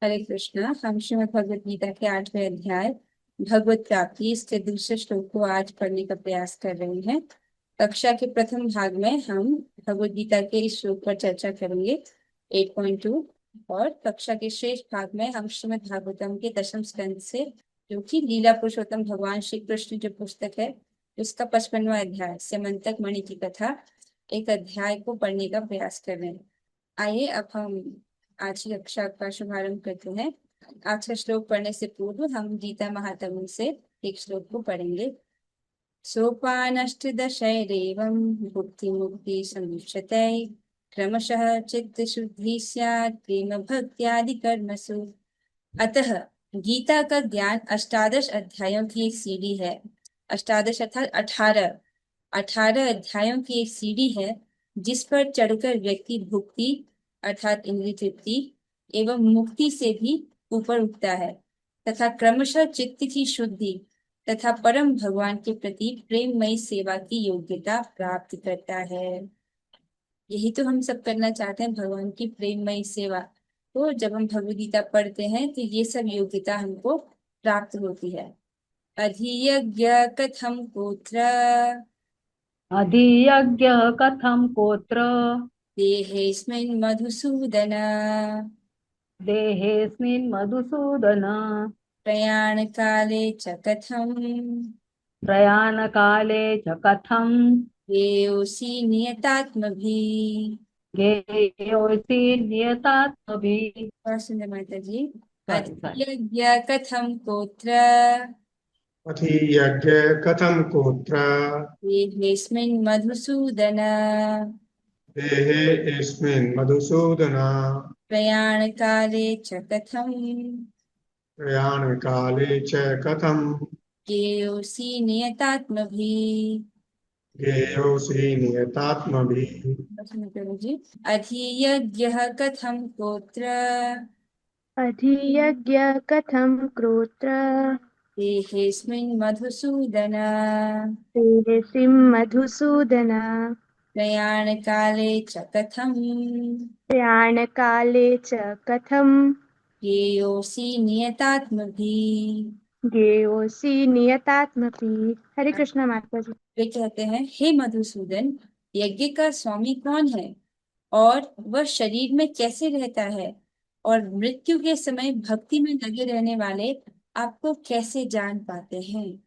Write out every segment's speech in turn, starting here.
हरे कृष्णा। हम श्रीमद् भगवद गीता के 8वें अध्याय भगवत प्राप्ति इसके दूसरे श्लोक को आज पढ़ने का प्रयास कर रहे हैं। कक्षा के प्रथम भाग में हम भगवद गीता के इस श्लोक पर चर्चा करेंगे 8.2 और कक्षा के शेष भाग में हम श्रीमद् भागवतम के दशम स्कंद से, जो कि लीला पुरुषोत्तम भगवान श्री कृष्ण जो पुस्तक है, उसका 55वां अध्याय स्यमंतक मणि की कथा एक अध्याय को पढ़ने का प्रयास कर रहे हैं। आइए अब हम आज की कक्षा का शुभारंभ करते हैं। आज का श्लोक पढ़ने से पूर्व हम गीता महात्म्य से एक श्लोक को पढ़ेंगे। सोपानष्टदशैरेवं भुक्ति मुक्ति समुच्यते क्रमशः चित्त शुद्धि स्यात् प्रेम भक्त्यादि कर्मसु। अतः गीता का ज्ञान अष्टादश अध्यायों की एक सीढ़ी है। अष्टादश अर्थात 18 अध्यायों की एक सीढ़ी है, जिस पर चढ़कर व्यक्ति भुक्ति अर्थात इंद्रिय तृप्ति एवं मुक्ति से भी ऊपर उठता है तथा क्रमशः चित्त की शुद्धि तथा परम भगवान के प्रति प्रेममयी सेवा की योग्यता प्राप्त करता है। यही तो हम सब करना चाहते हैं, भगवान की प्रेममयी सेवा। तो जब हम भगवद गीता पढ़ते हैं तो ये सब योग्यता हमको प्राप्त होती है। अधियज्ञ कथम गोत्र अधियज्ञः कथं कोत्र देहेऽस्मिन् मधुसूदन देहेऽस्मिन् मधुसूदन प्रयाण काले च कथम प्रयाणकाले च कथं येयोऽसि नियतात्मभिः। ज्ञेयोऽसि नियतात्मभिः। और सुंदर माता जी। Sorry, sorry. अधियज्ञ कथम गोत्र अथि कथं कोत्र देहेऽस्मिन् मधुसूदन देहेऽस्मिन् मधुसूदन प्रयाण काले च कथम प्रयाणकाले च कथं येयोऽसि नियतात्मभिः। ज्ञेयोऽसि नियतात्मभिः। जी। अधियज्ञः कथं गोत्र अधियज्ञ कथं क्रोत्र देहेऽस्मिन् मधुसूदन तेजसिं मधुसूदन प्रयाणकाले च कथं प्रयाणकाले च कथं येयोऽसि नियतात्मभिः। ज्ञेयोऽसि नियतात्मभिः। हरे कृष्ण माता जी। वे कहते हैं, हे मधुसूदन, यज्ञ का स्वामी कौन है और वह शरीर में कैसे रहता है, और मृत्यु के समय भक्ति में लगे रहने वाले आपको कैसे जान पाते हैं।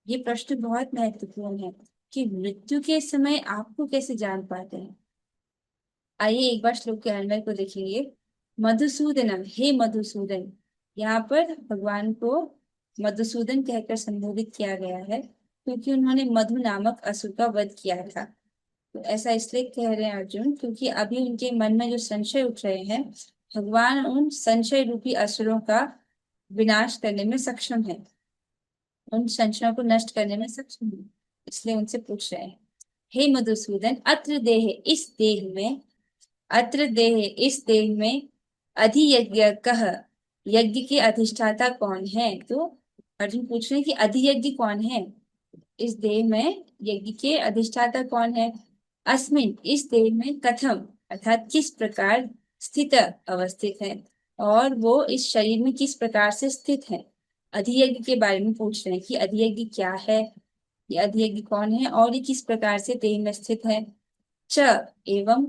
ये प्रश्न बहुत महत्वपूर्ण है कि मृत्यु के समय आपको कैसे जान पाते हैं। आइए एक बार श्लोक के अन्वय को देखेंगे। मधुसूदनम, हे मधुसूदन, यहाँ पर भगवान को मधुसूदन कहकर संबोधित किया गया है क्योंकि उन्होंने मधु नामक असुर का वध किया था। तो ऐसा इसलिए कह रहे हैं अर्जुन, क्योंकि अभी उनके मन में जो संशय उठ रहे हैं, भगवान उन संशय रूपी असुरों का विनाश करने में सक्षम है, उन संशयों को नष्ट करने में सक्षम है। इसलिए उनसे पूछ रहे हैं, हे मधुसूदन, अत्र देह इस देह में अधियज्ञ कह, यज्ञ के अधिष्ठाता कौन है। तो अर्जुन पूछ रहे हैं कि अधियज्ञ कौन है, इस देह में यज्ञ के अधिष्ठाता कौन है। अस्मिन, इस देह में, कथम अर्थात किस प्रकार, स्थित अवस्थित है, और वो इस शरीर में किस प्रकार से स्थित है। अधियज्ञ के बारे में पूछ रहे हैं कि अधियज्ञ क्या है, ये अधियज्ञ कौन है और ये किस प्रकार से देह में स्थित है। च एवं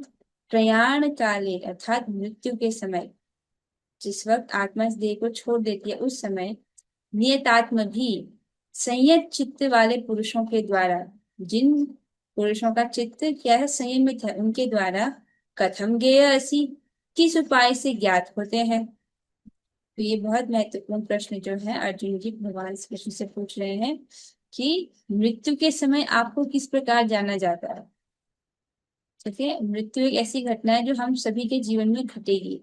प्रयाण काले अर्थात मृत्यु के समय, जिस वक्त आत्मा इस देह को छोड़ देती है उस समय, नियतात्म भी, संयत चित्त वाले पुरुषों के द्वारा, जिन पुरुषों का चित्त क्या है, संयमित है, उनके द्वारा, कथम ज्ञेय असि, किस उपाय से ज्ञात होते हैं। तो ये बहुत महत्वपूर्ण प्रश्न जो है अर्जुन जी भगवान श्री कृष्ण से पूछ रहे हैं कि मृत्यु के समय आपको किस प्रकार जाना जाता है। ठीक है, मृत्यु एक ऐसी घटना है जो हम सभी के जीवन में घटेगी,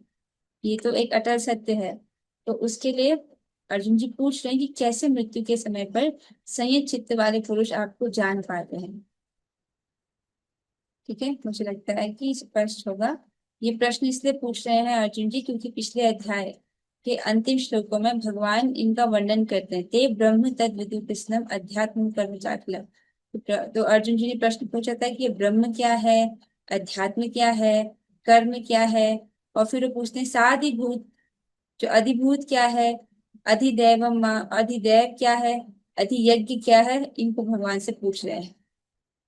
ये तो एक अटल सत्य है। तो उसके लिए अर्जुन जी पूछ रहे हैं कि कैसे मृत्यु के समय पर संयत चित्त वाले पुरुष आपको जान पाते हैं। ठीक है, मुझे लगता है कि स्पष्ट होगा। ये प्रश्न इसलिए पूछ रहे हैं अर्जुन जी क्योंकि पिछले अध्याय के अंतिम श्लोकों में भगवान इनका वर्णन करते हैं, ते ब्रह्म तद विदु कृष्णम अध्यात्म कर्म चाखलम। तो अर्जुन जी ने प्रश्न पूछा था कि ये ब्रह्म क्या है, अध्यात्म क्या है, कर्म क्या है, और फिर वो पूछते हैं साधिभूत जो अधिभूत क्या है, अधिदैव क्या है, अधियज्ञ क्या है, इनको भगवान से पूछ रहे हैं।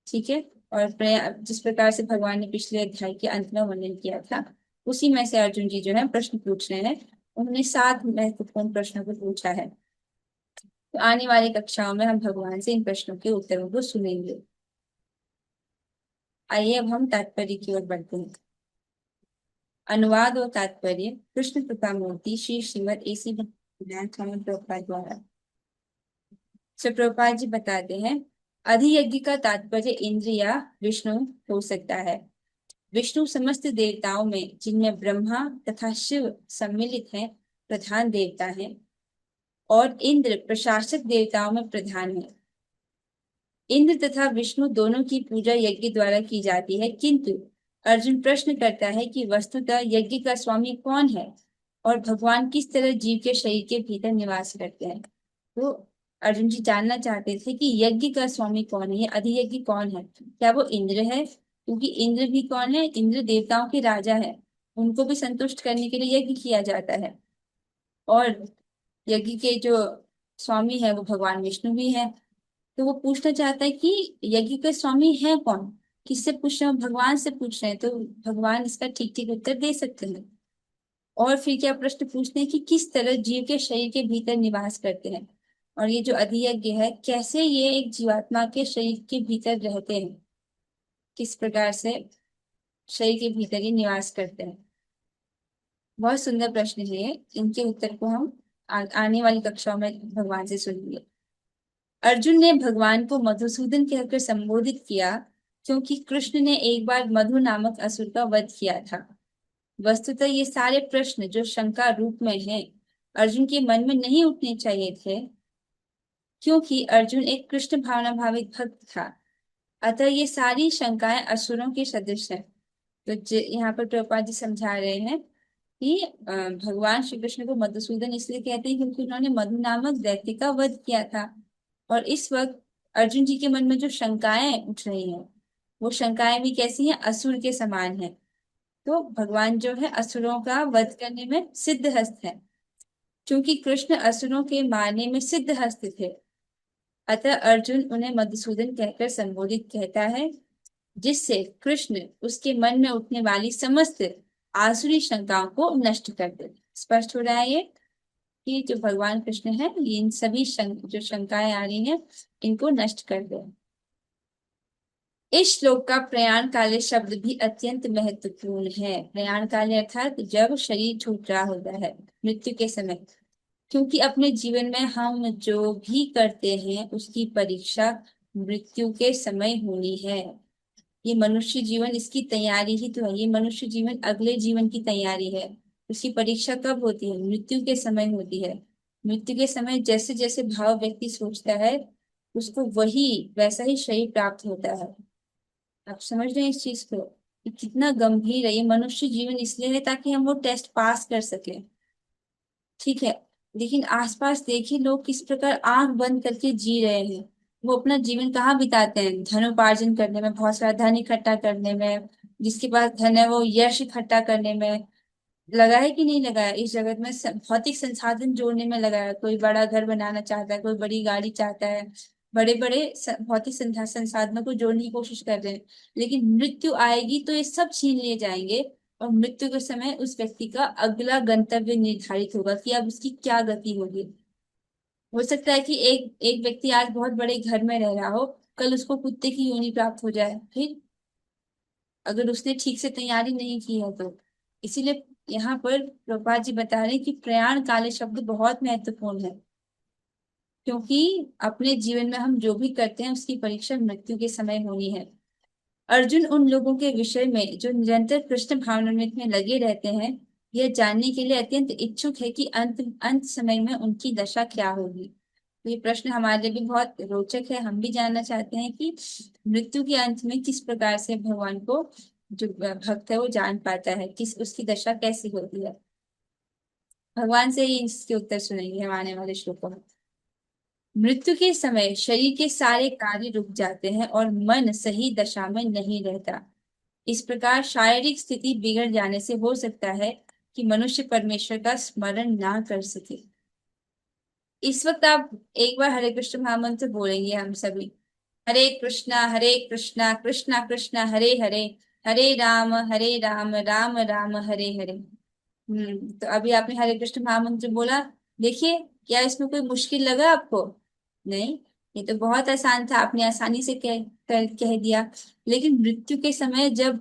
ठीक है। और जिस प्रकार से भगवान ने पिछले अध्याय के अंत में वर्णन किया था, उसी में से अर्जुन जी जो है प्रश्न पूछ रहे हैं। उन्होंने 7 महत्वपूर्ण प्रश्नों को पूछा है। तो आने वाली कक्षाओं में हम भगवान से इन प्रश्नों के उत्तरों को सुनेंगे। आइए अब हम तात्पर्य की ओर बढ़ते हैं। अनुवाद और तात्पर्य कृष्ण कृपा मूर्ति श्री श्रीमद AC भक्तिवेदांत स्वामी प्रभुपाद द्वारा। श्री प्रभुपाद जी बताते हैं, अधियज्ञ का तात्पर्य इंद्र या विष्णु हो सकता है। विष्णु समस्त देवताओं में, जिनमें ब्रह्मा तथा शिव सम्मिलित हैं, प्रधान देवता हैं, और इंद्र प्रशासक देवताओं में प्रधान है। इंद्र तथा विष्णु दोनों की पूजा यज्ञ द्वारा की जाती है, किंतु अर्जुन प्रश्न करता है कि वस्तुतः यज्ञ का स्वामी कौन है और भगवान किस तरह जीव के शरीर के भीतर निवास करते हैं। तो अर्जुन जी जानना चाहते थे कि यज्ञ का स्वामी कौन है, अधियज्ञ कौन है। क्या वो इंद्र है? क्योंकि इंद्र भी कौन है, इंद्र देवताओं के राजा है, उनको भी संतुष्ट करने के लिए यज्ञ किया जाता है। और यज्ञ के जो स्वामी है वो भगवान विष्णु भी है। तो वो पूछना चाहता है कि यज्ञ के स्वामी है कौन, किससे पूछ रहे हैं? भगवान से पूछ रहे हैं। तो भगवान इसका ठीक ठीक उत्तर दे सकते हैं। और फिर क्या प्रश्न पूछते हैं कि किस तरह जीव के शरीर के भीतर निवास करते हैं, और ये जो अधियज्ञ है कैसे ये एक जीवात्मा के शरीर के भीतर रहते हैं, किस प्रकार से शरीर के भीतर ही निवास करते हैं। बहुत सुंदर प्रश्न है ये। इनके उत्तर को हम आने वाली कक्षाओं में भगवान से सुनेंगे। अर्जुन ने भगवान को मधुसूदन कहकर संबोधित किया, क्योंकि कृष्ण ने एक बार मधु नामक असुर का वध किया था। वस्तुतः ये सारे प्रश्न जो शंका रूप में हैं, अर्जुन के मन में नहीं उठने चाहिए थे, क्योंकि अर्जुन एक कृष्ण भावना भावित भक्त था। अतः ये सारी शंकाएं असुरों के सदृश हैं। तो यहाँ पर प्रभुपाद जी समझा रहे हैं कि भगवान श्री कृष्ण को मधुसूदन इसलिए कहते हैं क्योंकि उन्होंने मधु नामक दैत्य का वध किया था। और इस वक्त अर्जुन जी के मन में जो शंकाएं उठ रही हैं, वो शंकाएं भी कैसी हैं, असुर के समान है। तो भगवान जो है असुरों का वध करने में सिद्ध हस्त है। क्योंकि कृष्ण असुरों के मारने में सिद्ध हस्त थे, अतः अर्जुन उन्हें मधुसूदन कहकर संबोधित कहता है, जिससे कृष्ण उसके मन में उठने वाली समस्त आसुरी शंकाओं को नष्ट कर दे। स्पष्ट हो रहा है ये कि जो भगवान कृष्ण है ये इन सभी जो शंकाएं आ रही हैं इनको नष्ट कर दे। इस श्लोक का प्रयाण काले शब्द भी अत्यंत महत्वपूर्ण है। प्रयाण काले अर्थात जब शरीर छूट रहा होता है, मृत्यु के समय। क्योंकि अपने जीवन में हम जो भी करते हैं उसकी परीक्षा मृत्यु के समय होनी है। ये मनुष्य जीवन, इसकी तैयारी ही तो है। ये मनुष्य जीवन अगले जीवन की तैयारी है। उसकी परीक्षा कब होती है? मृत्यु के समय होती है। मृत्यु के समय जैसे जैसे भाव व्यक्ति सोचता है, उसको वही वैसा ही शरीर प्राप्त होता है। आप समझ रहे हैं इस चीज को कि कितना गंभीर है ये मनुष्य जीवन। इसलिए है ताकि हम वो टेस्ट पास कर सके। ठीक है। लेकिन आसपास देखिए लोग किस प्रकार आंख बंद करके जी रहे हैं। वो अपना जीवन कहाँ बिताते हैं? धनोपार्जन करने में, बहुत सारा धन इकट्ठा करने में। जिसके पास धन है वो यश इकट्ठा करने में लगा है कि नहीं लगाया? इस जगत में भौतिक संसाधन जोड़ने में लगा है। कोई बड़ा घर बनाना चाहता है, कोई बड़ी गाड़ी चाहता है, बड़े बड़े भौतिक संसाधनों को जोड़ने की कोशिश कर रहे हैं। लेकिन मृत्यु आएगी तो ये सब छीन लिए जाएंगे, और मृत्यु के समय उस व्यक्ति का अगला गंतव्य निर्धारित होगा कि अब उसकी क्या गति होगी। हो सकता है कि एक एक व्यक्ति आज बहुत बड़े घर में रह रहा हो, कल उसको कुत्ते की योनि प्राप्त हो जाए, फिर अगर उसने ठीक से तैयारी नहीं की है तो। इसीलिए यहाँ पर प्रभुपाद जी बता रहे हैं कि प्रयाण काले शब्द बहुत महत्वपूर्ण है। क्योंकि अपने जीवन में हम जो भी करते हैं उसकी परीक्षा मृत्यु के समय होनी है। अर्जुन उन लोगों के विषय में जो निरंतर कृष्ण भावनामृत में लगे रहते हैं, यह जानने के लिए अत्यंत इच्छुक है कि अंत समय में उनकी दशा क्या होगी। तो ये प्रश्न हमारे लिए भी बहुत रोचक है। हम भी जानना चाहते हैं कि मृत्यु के अंत में किस प्रकार से भगवान को जो भक्त है वो जान पाता है, किस उसकी दशा कैसी होती है। भगवान से ही इसके उत्तर सुनेंगे हम आने वाले श्लोकों में। मृत्यु के समय शरीर के सारे कार्य रुक जाते हैं और मन सही दशा में नहीं रहता। इस प्रकार शारीरिक स्थिति बिगड़ जाने से हो सकता है कि मनुष्य परमेश्वर का स्मरण ना कर सके। इस वक्त आप एक बार हरे कृष्ण महामंत्र बोलेंगे हम सभी। हरे कृष्णा कृष्णा कृष्णा हरे हरे, हरे राम राम राम हरे हरे। तो अभी आपने हरे कृष्ण महामंत्र बोला। देखिए, क्या इसमें कोई मुश्किल लगा आपको? नहीं, ये तो बहुत आसान था, आपने आसानी से कह दिया। लेकिन मृत्यु के समय जब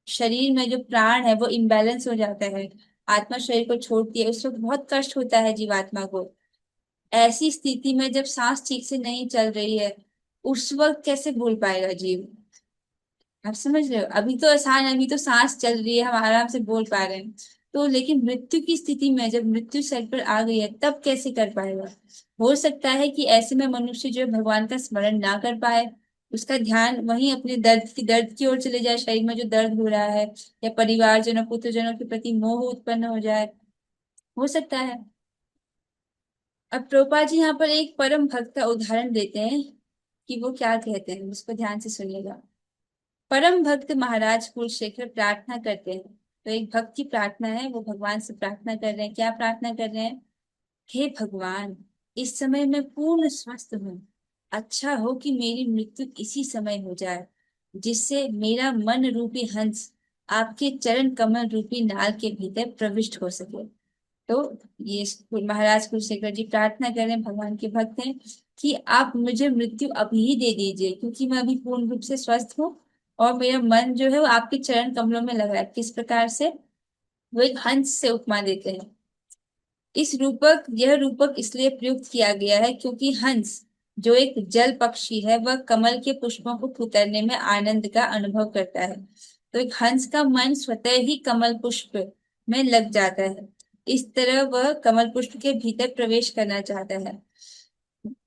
शरीर में जो प्राण है वो इम्बैलेंस हो जाता है, आत्मा शरीर को छोड़ती है, उस वक्त बहुत कष्ट होता है जीवात्मा को। ऐसी स्थिति में जब सांस ठीक से नहीं चल रही है, उस वक्त कैसे बोल पाएगा जीव? आप समझ रहे हो? अभी तो आसान है, अभी तो सांस चल रही है, हम आराम से बोल पा रहे हैं। तो लेकिन मृत्यु की स्थिति में जब मृत्यु सर पर आ गई है, तब कैसे कर पाएगा? हो सकता है कि ऐसे में मनुष्य जो है भगवान का स्मरण ना कर पाए, उसका ध्यान वहीं अपने दर्द की ओर चले जाए, शरीर में जो दर्द हो रहा है, या परिवारजनों पुत्रजनों के प्रति मोह उत्पन्न हो जाए, हो सकता है। अब प्रभुपाद जी यहाँ पर एक परम भक्त का उदाहरण देते हैं कि वो क्या कहते हैं, उसको ध्यान से सुनिएगा। परम भक्त महाराज कुलशेखर प्रार्थना करते हैं। तो एक भक्त की प्रार्थना है, वो भगवान से प्रार्थना कर रहे हैं। क्या प्रार्थना कर रहे हैं? हे भगवान, इस समय मैं पूर्ण स्वस्थ हूँ। अच्छा हो कि मेरी मृत्यु इसी समय हो जाए, जिससे मेरा मन रूपी हंस आपके चरण कमल रूपी नाल के भीतर प्रविष्ट हो सके। तो ये महाराज कुलशेखर जी प्रार्थना कर रहे हैं, भगवान के भक्त हैं, कि आप मुझे मृत्यु अभी ही दे दीजिए, क्योंकि मैं अभी पूर्ण रूप से स्वस्थ हूँ और मेरा मन जो है वो आपके चरण कमलों में लगा है। किस प्रकार से? वो एक हंस से उपमा देते हैं। यह रूपक इसलिए प्रयुक्त किया गया है क्योंकि हंस जो एक जल पक्षी है, वह कमल के पुष्पों को कुतरने में आनंद का अनुभव करता है। तो एक हंस का मन स्वतः ही कमल पुष्प में लग जाता है। इस तरह वह कमल पुष्प के भीतर प्रवेश करना चाहता है।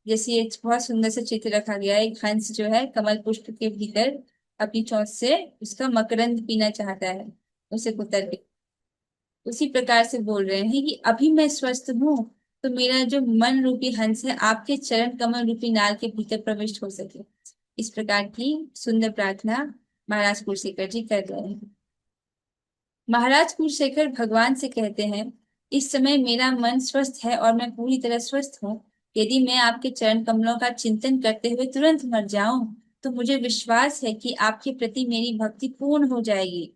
जैसे एक बहुत सुंदर सा चित्र रखा गया है, एक हंस जो है कमल पुष्प के भीतर अपनी चोंच से उसका मकरंद पीना चाहता है, उसे कुतर के। उसी प्रकार से बोल रहे हैं कि अभी मैं स्वस्थ हूँ, तो मेरा जो मन रूपी हंस है आपके चरण कमल रूपी नाल के भीतर प्रविष्ट हो सके। इस प्रकार की सुंदर प्रार्थना महाराज कुलशेखर जी कर रहे हैं। महाराज कुलशेखर भगवान से कहते हैं, इस समय मेरा मन स्वस्थ है और मैं पूरी तरह स्वस्थ हूँ। यदि मैं आपके चरण कमलों का चिंतन करते हुए तुरंत मर जाऊं, तो मुझे विश्वास है कि आपके प्रति मेरी भक्ति पूर्ण हो जाएगी।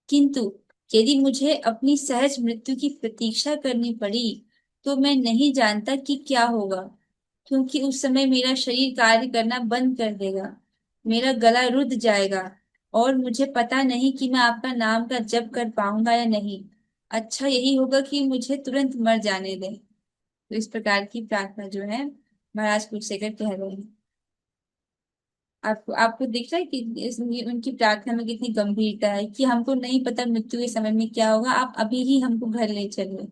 किंतु यदि मुझे अपनी सहज मृत्यु की प्रतीक्षा करनी पड़ी, तो मैं नहीं जानता कि क्या होगा, क्योंकि उस समय मेरा शरीर कार्य करना बंद कर देगा, मेरा गला रुध जाएगा और मुझे पता नहीं कि मैं आपका नाम का जप कर पाऊंगा या नहीं। अच्छा यही होगा कि मुझे तुरंत मर जाने दें। तो इस प्रकार की प्रार्थना जो है महाराज कुलशेखर कह रहे हैं। आपको आपको दिख रहा है कि उनकी प्रार्थना में कितनी गंभीरता है, कि हमको नहीं पता मृत्यु के समय में क्या होगा, आप अभी ही हमको घर ले चलिए,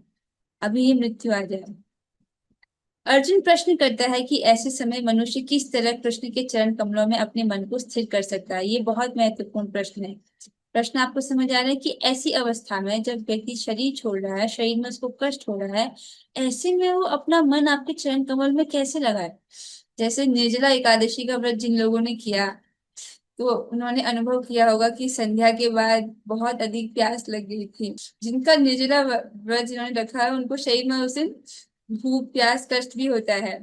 अभी ही मृत्यु आ जाए। अर्जुन प्रश्न करता है कि ऐसे समय मनुष्य किस तरह कृष्ण के चरण कमलों में अपने मन को स्थिर कर सकता है। ये बहुत महत्वपूर्ण प्रश्न है। प्रश्न आपको समझ आ रहा है कि ऐसी अवस्था में जब व्यक्ति शरीर छोड़ रहा है, शरीर में उसको कष्ट हो रहा है, ऐसे में वो अपना मन आपके चरण कमल में कैसे लगाए? जैसे निर्जला एकादशी का व्रत जिन लोगों ने किया, तो उन्होंने अनुभव किया होगा कि संध्या के बाद बहुत अधिक प्यास लग गई थी। जिनका निर्जला व्रत जिन्होंने रखा है, उनको शरीर में उस दिन भूख प्यास कष्ट भी होता है,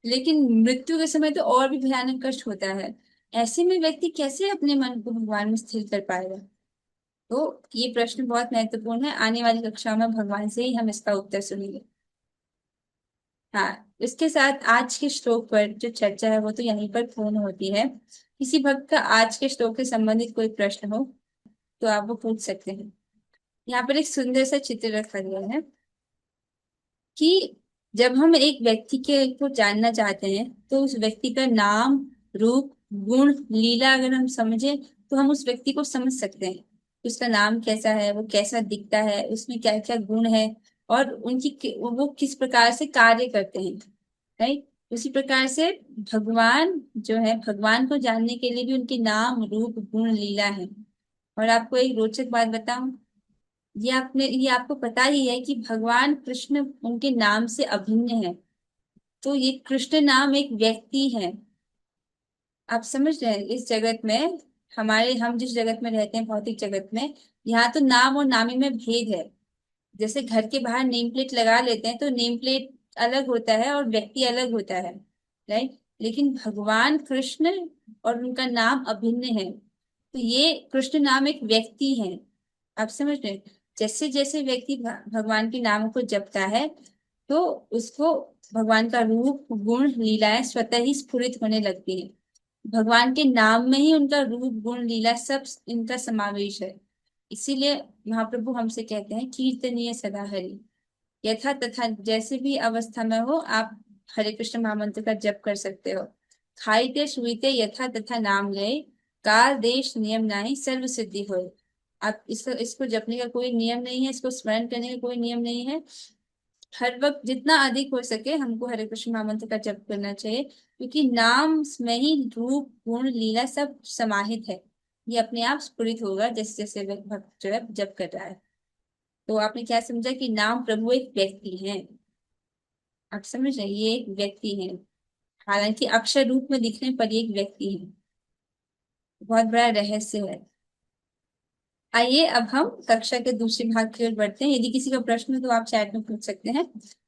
लेकिन मृत्यु के समय तो और भी भयानक कष्ट होता है। ऐसे में व्यक्ति कैसे अपने मन को भगवान में स्थिर कर पाएगा? तो ये प्रश्न बहुत महत्वपूर्ण है। आने वाली कक्षा में भगवान से ही हम इसका उत्तर सुनेंगे। हाँ, इसके साथ आज के श्लोक पर जो चर्चा है वो तो यहीं पर पूर्ण होती है। किसी भक्त का आज के श्लोक से संबंधित कोई प्रश्न हो तो आप वो पूछ सकते हैं। यहाँ पर एक सुंदर सा चित्र रखा गया है कि जब हम एक व्यक्ति के को जानना चाहते हैं, तो उस व्यक्ति का नाम, रूप, गुण, लीला अगर हम समझे, तो हम उस व्यक्ति को समझ सकते हैं। उसका नाम कैसा है, वो कैसा दिखता है, उसमें क्या क्या गुण है, और वो किस प्रकार से कार्य करते हैं। राइट? उसी प्रकार से भगवान जो है, भगवान को जानने के लिए भी उनके नाम, रूप, गुण, लीला है। और आपको एक रोचक बात बताऊं, ये आपको पता ही है कि भगवान कृष्ण उनके नाम से अभिन्न है। तो ये कृष्ण नाम एक व्यक्ति है। आप समझ रहे हैं, इस जगत में हम जिस जगत में रहते हैं, भौतिक जगत में, यहाँ तो नाम और नामी में भेद है। जैसे घर के बाहर नेम प्लेट लगा लेते हैं तो नेम प्लेट अलग होता है और व्यक्ति अलग होता है, राइट। लेकिन भगवान कृष्ण और उनका नाम अभिन्न है। तो ये कृष्ण नाम एक व्यक्ति है, आप समझ रहे हैं? जैसे जैसे व्यक्ति भगवान के नाम को जपता है तो उसको भगवान का रूप गुण लीलाएं स्वतः ही स्फुरित होने लगती है। भगवान के नाम में ही उनका रूप गुण लीला सब इनका समावेश है। इसीलिए महाप्रभु हमसे कहते हैं कीर्तनीय सदा हरि। यथा तथा जैसे भी अवस्था में हो आप हरे कृष्ण महामंत्र का जप कर सकते हो। खाइते सुईते यथा तथा नाम ले, काल देश नियम नाही सर्व सिद्धि होय। आप इसको जपने का कोई नियम नहीं है, इसको स्मरण करने का कोई नियम नहीं है। हर वक्त जितना अधिक हो सके हमको हरे कृष्ण महामंत्र का जप करना चाहिए, क्योंकि नाम में ही रूप गुण लीला सब समाहित है। ये अपने आप स्फुरित होगा जैसे जैसे भक्त जो है जप कर रहा है। तो आपने क्या समझा कि नाम प्रभु एक व्यक्ति है। आप समझ रहे हैं? ये एक व्यक्ति है, हालांकि अक्षर रूप में दिखने पर ये एक व्यक्ति है। बहुत बड़ा रहस्य है। आइए अब हम कक्षा के दूसरे भाग की ओर बढ़ते हैं। यदि किसी का प्रश्न है तो आप चैट में पूछ सकते हैं।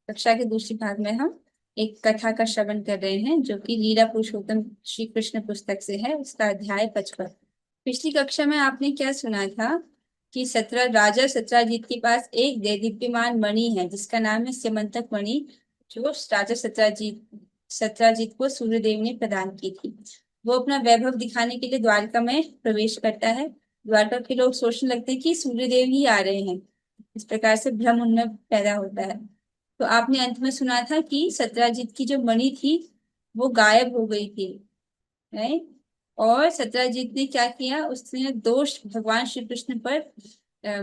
कक्षा के दूसरे भाग में हम एक कथा का श्रवण कर रहे हैं जो कि लीला पुरुषोत्तम श्री कृष्ण पुस्तक से है, उसका अध्याय 55। पिछली कक्षा में आपने क्या सुना था कि राजा सत्राजीत के पास एक देदीप्यमान मणि है जिसका नाम है स्यमंतक मणि, जो राजा सत्राजीत को सूर्यदेव ने प्रदान की थी। वो अपना वैभव दिखाने के लिए द्वारका में प्रवेश करता है। द्वारका के लोग सोचने लगते हैं कि सूर्यदेव ही आ रहे हैं। इस प्रकार से भ्रम उनमें पैदा होता है। तो आपने अंत में सुना था कि सत्राजीत की जो मणि थी वो गायब हो गई थी, राइट। और सत्राजीत ने क्या किया, उसने दोष भगवान श्री कृष्ण पर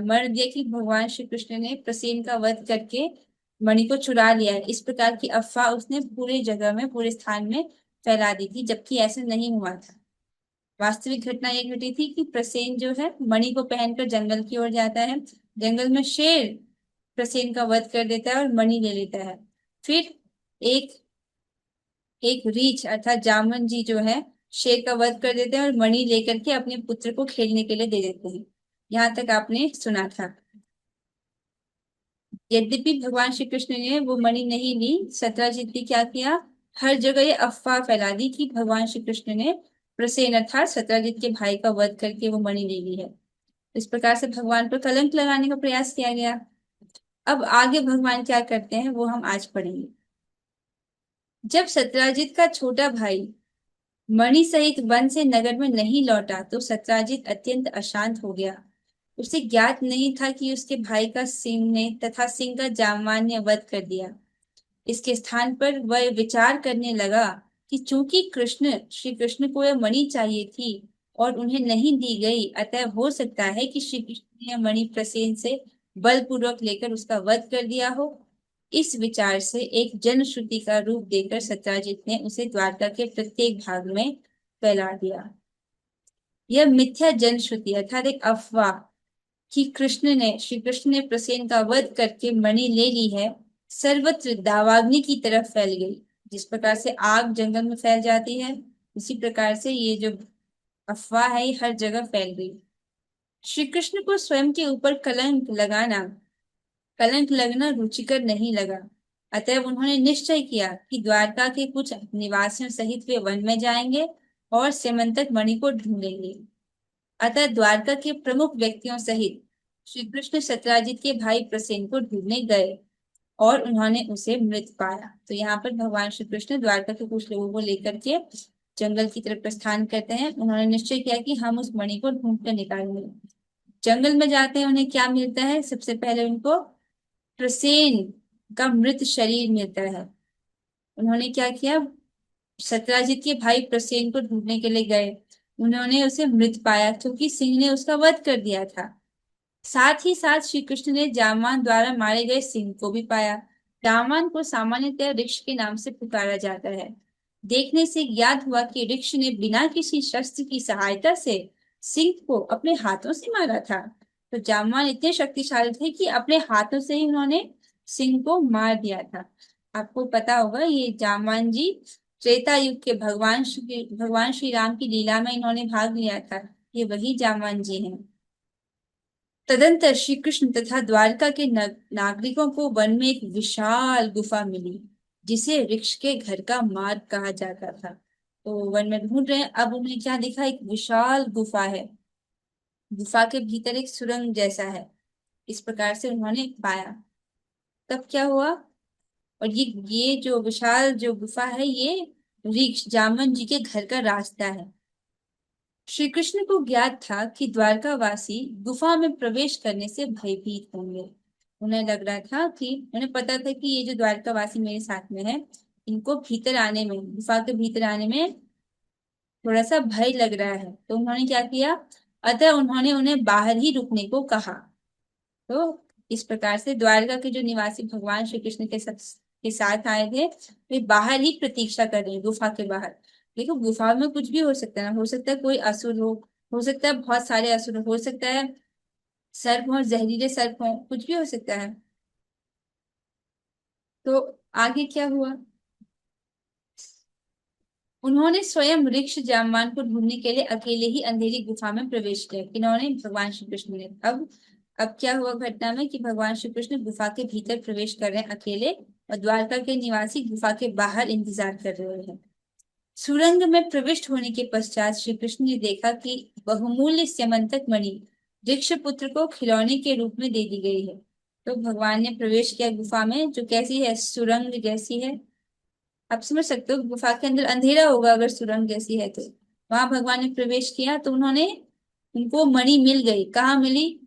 मर दिया कि भगवान श्री कृष्ण ने प्रसेन का वध करके मणि को चुरा लिया है। इस प्रकार की अफवाह उसने पूरे जगह में, पूरे स्थान में फैला दी थी, जबकि ऐसा नहीं हुआ था। वास्तविक घटना ये घटी थी कि प्रसेन जो है मणि को पहनकर जंगल की ओर जाता है। जंगल में शेर प्रसेन का वध कर देता है और मणि ले लेता है। फिर एक एक रीछ अर्थात जामवन जी जो है शेर का वध कर देते हैं और मणि लेकर के अपने पुत्र को खेलने के लिए दे देते हैं। यहाँ तक आपने सुना था। यद्यपि भगवान श्री कृष्ण ने वो मणि नहीं ली, सत्राजीत ने क्या किया, हर जगह ये अफवाह फैला दी कि भगवान श्री कृष्ण ने प्रसेन अर्थात सत्राजीत के भाई का वध करके वो मणि ले ली है। इस प्रकार से भगवान पर कलंक लगाने का प्रयास किया गया। अब आगे भगवान क्या करते हैं वो हम आज पढ़ेंगे। जब सत्राजीत का छोटा भाई मणि सहित वन से नगर में नहीं लौटा तो सत्राजीत अत्यंत अशांत हो गया। उसे ज्ञात नहीं था कि उसके भाई का सिंह ने तथा सिंह का जामवान ने वध कर दिया। इसके स्थान पर वह विचार करने लगा कि चूंकि श्री कृष्ण को यह मणि चाहिए थी और उन्हें नहीं दी गई, अतः हो सकता है कि श्री कृष्ण ने यह मणि प्रसेन से बलपूर्वक लेकर उसका वध कर दिया हो। इस विचार से एक जनश्रुति का रूप देकर सत्राजीत ने उसे द्वारका के प्रत्येक भाग में फैला दिया। यह मिथ्या जनश्रुति अर्थात एक अफवाह कि श्री कृष्ण ने प्रसेन का वध करके मणि ले ली है, सर्वत्र दावाग्नि की तरफ फैल गई। जिस प्रकार से आग जंगल में फैल जाती है, उसी प्रकार से ये जो अफवाह है ये हर जगह फैल गई। श्री कृष्ण को स्वयं के ऊपर कलंक लगना रुचिकर नहीं लगा। अतः उन्होंने निश्चय किया कि द्वारका के कुछ निवासियों सहित वे वन में जाएंगे और स्यमंतक मणि को ढूंढेंगे। अतः द्वारका के प्रमुख व्यक्तियों सहित श्री कृष्ण सत्राजीत के भाई प्रसेन को ढूंढने गए और उन्होंने उसे मृत पाया। तो यहाँ पर भगवान श्री कृष्ण द्वारका के कुछ लोगों को लेकर के जंगल की तरफ प्रस्थान करते हैं। उन्होंने निश्चय किया कि हम उस मणि को ढूंढ कर निकालेंगे। जंगल में जाते हैं, उन्हें क्या मिलता है? सबसे पहले उनको प्रसेन का मृत शरीर मिलता है। उन्होंने क्या किया, सत्राजीत के भाई प्रसेन को ढूंढने के लिए गए। उन्होंने उसे मृत पाया क्योंकि सिंह ने उसका वध कर दिया था। साथ ही साथ श्री कृष्ण ने जामवान द्वारा मारे गए सिंह को भी पाया। जामवान को सामान्यतः ऋक्ष के नाम से पुकारा जाता है। देखने से याद हुआ कि ऋक्ष ने बिना किसी शस्त्र की सहायता से सिंह को अपने हाथों से मारा था। तो जामवान इतने शक्तिशाली थे कि अपने हाथों से ही उन्होंने सिंह को मार दिया था। आपको पता होगा ये जामवान जी त्रेता युग के भगवान श्री राम की लीला में इन्होंने भाग लिया था। ये वही जामवान जी हैं। तदंतर श्री कृष्ण तथा द्वारका के नागरिकों को वन में एक विशाल गुफा मिली, जिसे वृक्ष के घर का मार्ग कहा जाता था। तो वन में ढूंढ रहे हैं, अब उन्हें क्या दिखा, एक विशाल गुफा है, गुफा के भीतर एक सुरंग जैसा है, इस प्रकार से उन्होंने पाया। तब क्या हुआ, और ये जो विशाल जो गुफा है, ये वृक्ष जामन जी के घर का रास्ता है। श्री कृष्ण को ज्ञात था कि द्वारकावासी गुफा में प्रवेश करने से भयभीत होंगे। उन्हें लग रहा था कि उन्हें पता था कि ये जो द्वारकावासी मेरे साथ में है, इनको भीतर आने में, गुफा के भीतर आने में थोड़ा सा भय लग रहा है। तो उन्होंने क्या किया, अतः उन्होंने उन्हें बाहर ही रुकने को कहा। तो इस प्रकार से द्वारका के जो निवासी भगवान श्री कृष्ण के साथ आए थे, वे बाहर ही प्रतीक्षा कर रहे हैं, गुफा के बाहर। देखो, गुफा में कुछ भी हो सकता है ना, हो सकता है कोई असुर हो सकता है बहुत सारे असुर हो सकता है, सर्प हो, जहरीले सर्प हो, कुछ भी हो सकता है। तो आगे क्या हुआ, उन्होंने स्वयं ऋक्ष जामवान को ढूंढने के लिए अकेले ही अंधेरी गुफा में प्रवेश किया। किन्होंने, भगवान श्री कृष्ण ने। अब क्या हुआ घटना में कि भगवान श्री कृष्ण गुफा के भीतर प्रवेश कर रहे हैं अकेले, और द्वारका के निवासी गुफा के बाहर इंतजार कर रहे हैं। सुरंग में प्रविष्ट होने के पश्चात श्री कृष्ण ने देखा कि बहुमूल्य स्यमंतक मणि ऋक्ष पुत्र को खिलौने के रूप में दे दी गई है। तो भगवान ने प्रवेश किया गुफा में, जो कैसी है, सुरंग जैसी है। आप समझ सकते हो, गुफा के अंदर अंधेरा होगा अगर सुरंग जैसी है तो। वहां भगवान ने प्रवेश किया तो उन्होंने, उनको मणि मिल गई। कहाँ मिली,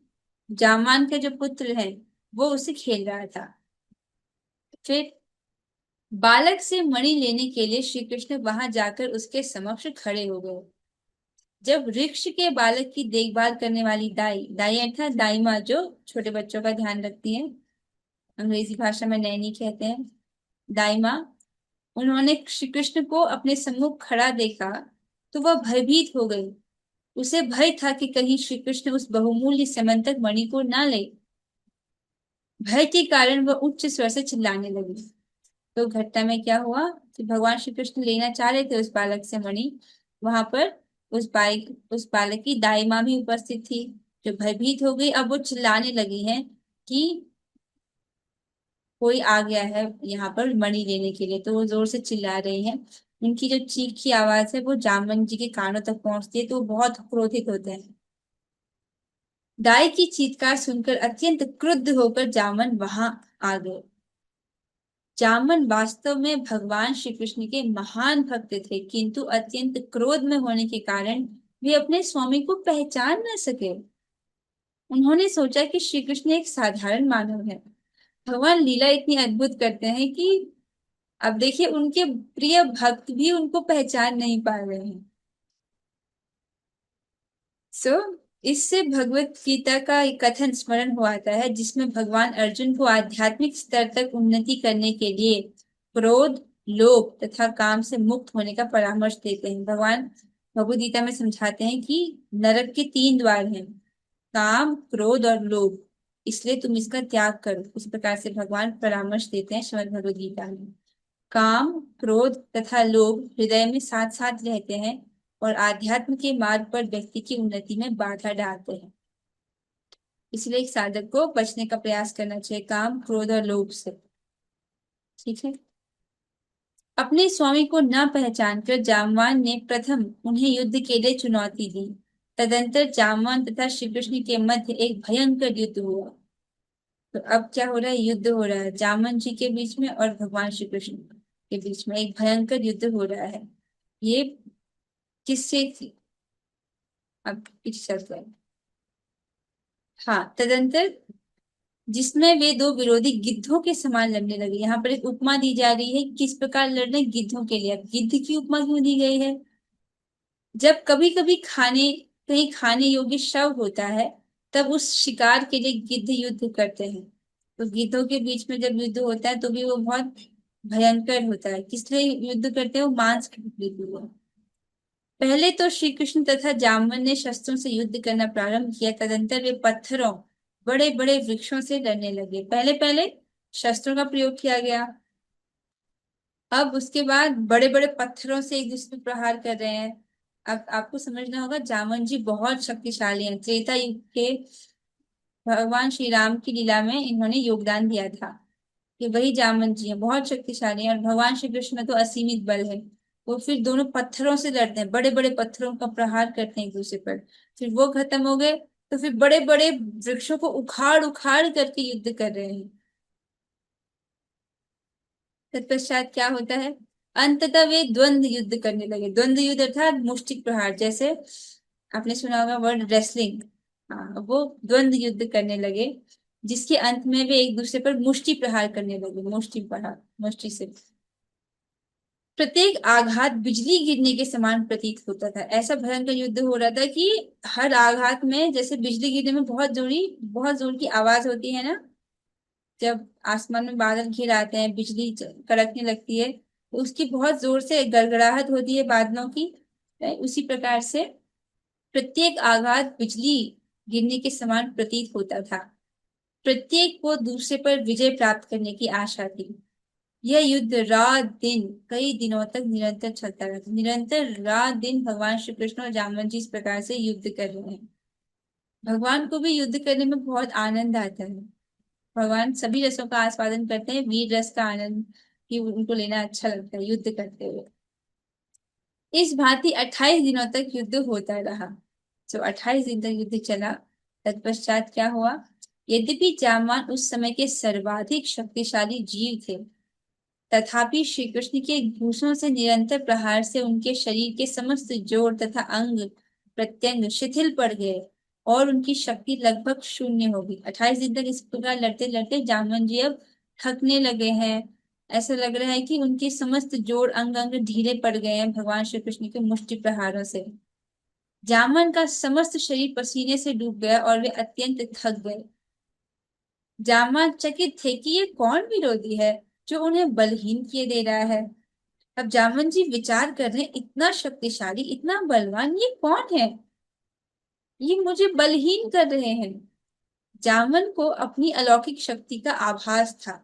जामवान के जो पुत्र है वो उसे खेल रहा था। फिर बालक से मणि लेने के लिए श्री कृष्ण वहां जाकर उसके समक्ष खड़े हो गए। जब वृक्ष के बालक की देखभाल करने वाली दाई, दाई अर्थात दाईमा, जो छोटे बच्चों का ध्यान रखती है, अंग्रेजी भाषा में नैनी कहते हैं, दाईमा, उन्होंने श्री कृष्ण को अपने सम्मुख खड़ा देखा तो वह भयभीत हो गई। उसे भय था कि कहीं श्री कृष्ण उस बहुमूल्य समंतक मणि को ना ले। भय के कारण वह उच्च स्वर से चिल्लाने लगी। तो घटना में क्या हुआ कि भगवान श्री कृष्ण लेना चाह रहे थे उस बालक से मणि। वहां पर उस बालक की दाई माँ भी उपस्थित थी, जो भयभीत हो गई। अब वो चिल्लाने लगी हैं कि कोई आ गया है यहाँ पर मणि लेने के लिए। तो वो जोर से चिल्ला रही हैं। उनकी जो चीख की आवाज है वो जामवंत जी के कानों तक पहुंचती है, तो वो बहुत क्रोधित होते हैं। दाई की चीत्कार सुनकर अत्यंत क्रुद्ध होकर जामन वहां आ गए। जामन वास्तव में भगवान श्री कृष्ण के महान भक्त थे, किंतु अत्यंत क्रोध में होने के कारण वे अपने स्वामी को पहचान न सके। उन्होंने सोचा कि श्री कृष्ण एक साधारण मानव है। भगवान लीला इतनी अद्भुत करते हैं कि अब देखिए, उनके प्रिय भक्त भी उनको पहचान नहीं पा रहे हैं। सो इससे भगवत गीता का एक कथन स्मरण हो आता है, जिसमें भगवान अर्जुन को आध्यात्मिक स्तर तक उन्नति करने के लिए क्रोध, लोभ तथा काम से मुक्त होने का परामर्श देते हैं। भगवान भगवद गीता में समझाते हैं कि नरक के 3 द्वार हैं, काम, क्रोध और लोभ, इसलिए तुम इसका त्याग करो। इस प्रकार से भगवान परामर्श देते हैं श्रीमद् भगवद गीता में। काम, क्रोध तथा लोभ हृदय में साथ साथ रहते हैं और आध्यात्म के मार्ग पर व्यक्ति की उन्नति में बाधा डालते हैं। इसलिए एक साधक को बचने का प्रयास करना चाहिए काम, क्रोध और लोभ से। ठीक है। अपने स्वामी को न पहचान कर जामवान ने प्रथम उन्हें युद्ध के लिए चुनौती दी। तदंतर जामवान तथा श्री कृष्ण के मध्य एक भयंकर युद्ध हुआ। तो अब क्या हो रहा है, युद्ध हो रहा है जामन जी के बीच में और भगवान श्री कृष्ण के बीच में एक भयंकर युद्ध हो रहा है। ये किससे थी, अब पीछे चलते हैं। हाँ, तदंतर जिसमें वे दो विरोधी गिद्धों के समान लड़ने लगे। यहाँ पर एक उपमा दी जा रही है, किस प्रकार लड़ रहे गिद्धों के लिए। अब गिद्ध की उपमा क्यों दी गई है, जब कभी कभी कहीं खाने योग्य शव होता है, तब उस शिकार के लिए गिद्ध युद्ध करते हैं। तो गिद्धों के बीच में जब युद्ध होता है तो भी वो बहुत भयंकर होता है। किस लिए युद्ध करते हैं, वो मांस के लिए। पहले तो श्री कृष्ण तथा जामवन ने शस्त्रों से युद्ध करना प्रारंभ किया। तदंतर वे पत्थरों, बड़े बड़े वृक्षों से लड़ने लगे। पहले पहले शस्त्रों का प्रयोग किया गया, अब उसके बाद बड़े बड़े पत्थरों से एक दूसरे पर प्रहार कर रहे हैं। अब आपको समझना होगा, जामन जी बहुत शक्तिशाली हैं। त्रेता युग के भगवान श्री राम की लीला में इन्होंने योगदान दिया था। कि वही जामन जी हैं, बहुत शक्तिशाली हैं। और भगवान श्री कृष्ण में तो असीमित बल है। वो फिर दोनों पत्थरों से लड़ते हैं, बड़े बड़े पत्थरों का प्रहार करते हैं एक दूसरे पर। फिर वो खत्म हो गए तो फिर बड़े बड़े वृक्षों को उखाड़ उखाड़ करके युद्ध कर रहे हैं। तत्पश्चात क्या होता है, अंततः वे द्वंद्व युद्ध करने लगे। द्वंद्व युद्ध अर्थात मुष्टिक प्रहार, जैसे आपने सुना होगा वर्ड रेसलिंग। हाँ, वो द्वंद्व युद्ध करने लगे, जिसके अंत में वे एक दूसरे पर मुष्टि प्रहार करने लगे। मुष्टि प्रहार, मुष्टि से प्रत्येक आघात बिजली गिरने के समान प्रतीत होता था। ऐसा भयंकर युद्ध हो रहा था कि हर आघात में जैसे बिजली गिरने में बहुत जोर की आवाज होती है ना, जब आसमान में बादल घिर आते हैं, बिजली कड़कने लगती है, तो उसकी बहुत जोर से गड़गड़ाहट होती है बादलों की। उसी प्रकार से प्रत्येक आघात बिजली गिरने के समान प्रतीत होता था। प्रत्येक को दूसरे पर विजय प्राप्त करने की आशा थी। यह युद्ध रात दिन कई दिनों तक निरंतर चलता रहा। निरंतर रात दिन भगवान श्री कृष्ण और जामवंत जी इस प्रकार से युद्ध कर रहे हैं। भगवान को भी युद्ध करने में बहुत आनंद आता है। भगवान सभी रसों का आस्वादन करते हैं, वीर रस का आनंद ही उनको लेना अच्छा लगता है युद्ध करते हुए। इस भांति 28 दिनों तक युद्ध होता रहा। जो 28 दिन तक युद्ध चला, तत्पश्चात क्या हुआ, यद्यपि जामवान उस समय के सर्वाधिक शक्तिशाली जीव थे, तथापि श्री कृष्ण के घूंसों से निरंतर प्रहार से उनके शरीर के समस्त जोड़ तथा अंग प्रत्यंग शिथिल पड़ गए और उनकी शक्ति लगभग शून्य हो गई। 28 दिन तक इस प्रकार लड़ते लड़ते जामवंत जी अब थकने लगे हैं। ऐसा लग रहा है कि उनके समस्त जोड़ अंग अंग ढीले पड़ गए हैं भगवान श्री कृष्ण के मुष्टि प्रहारों से। जामन का समस्त शरीर पसीने से डूब गया और वे अत्यंत थक गए। जामवंत चकित थे कि ये कौन विरोधी है जो उन्हें बलहीन किए दे रहा है। अब जामवंत जी विचार कर रहे हैं, इतना शक्तिशाली, इतना बलवान ये कौन है, ये मुझे बलहीन कर रहे हैं। जामवंत को अपनी अलौकिक शक्ति का आभास था,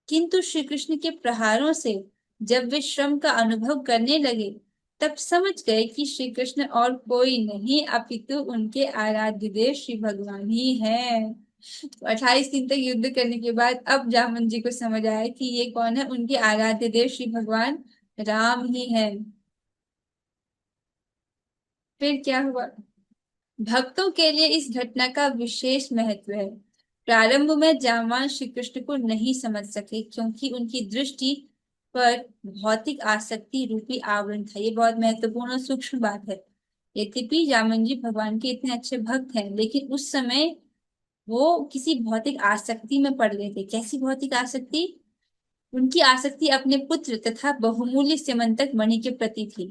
किंतु श्री कृष्ण के प्रहारों से जब वे श्रम का अनुभव करने लगे, तब समझ गए कि श्री कृष्ण और कोई नहीं अपितु उनके आराध्य देव श्री भगवान ही हैं। 28 दिन तक युद्ध करने के बाद अब जामवंत जी को समझ आया कि ये कौन है, उनके आराध्य देव श्री भगवान राम ही है। फिर क्या हुआ, भक्तों के लिए इस घटना का विशेष महत्व है। प्रारंभ में जामवान श्री कृष्ण को नहीं समझ सके, क्योंकि उनकी दृष्टि पर भौतिक आसक्ति रूपी आवरण था। ये बहुत महत्वपूर्ण और सूक्ष्म बात है। यद्यपि जामवंत जी भगवान के इतने अच्छे भक्त हैं, लेकिन उस समय वो किसी भौतिक आसक्ति में पड़ गए थे। कैसी भौतिक आसक्ति, उनकी आसक्ति अपने पुत्र तथा बहुमूल्य स्यमंतक मणि के प्रति थी।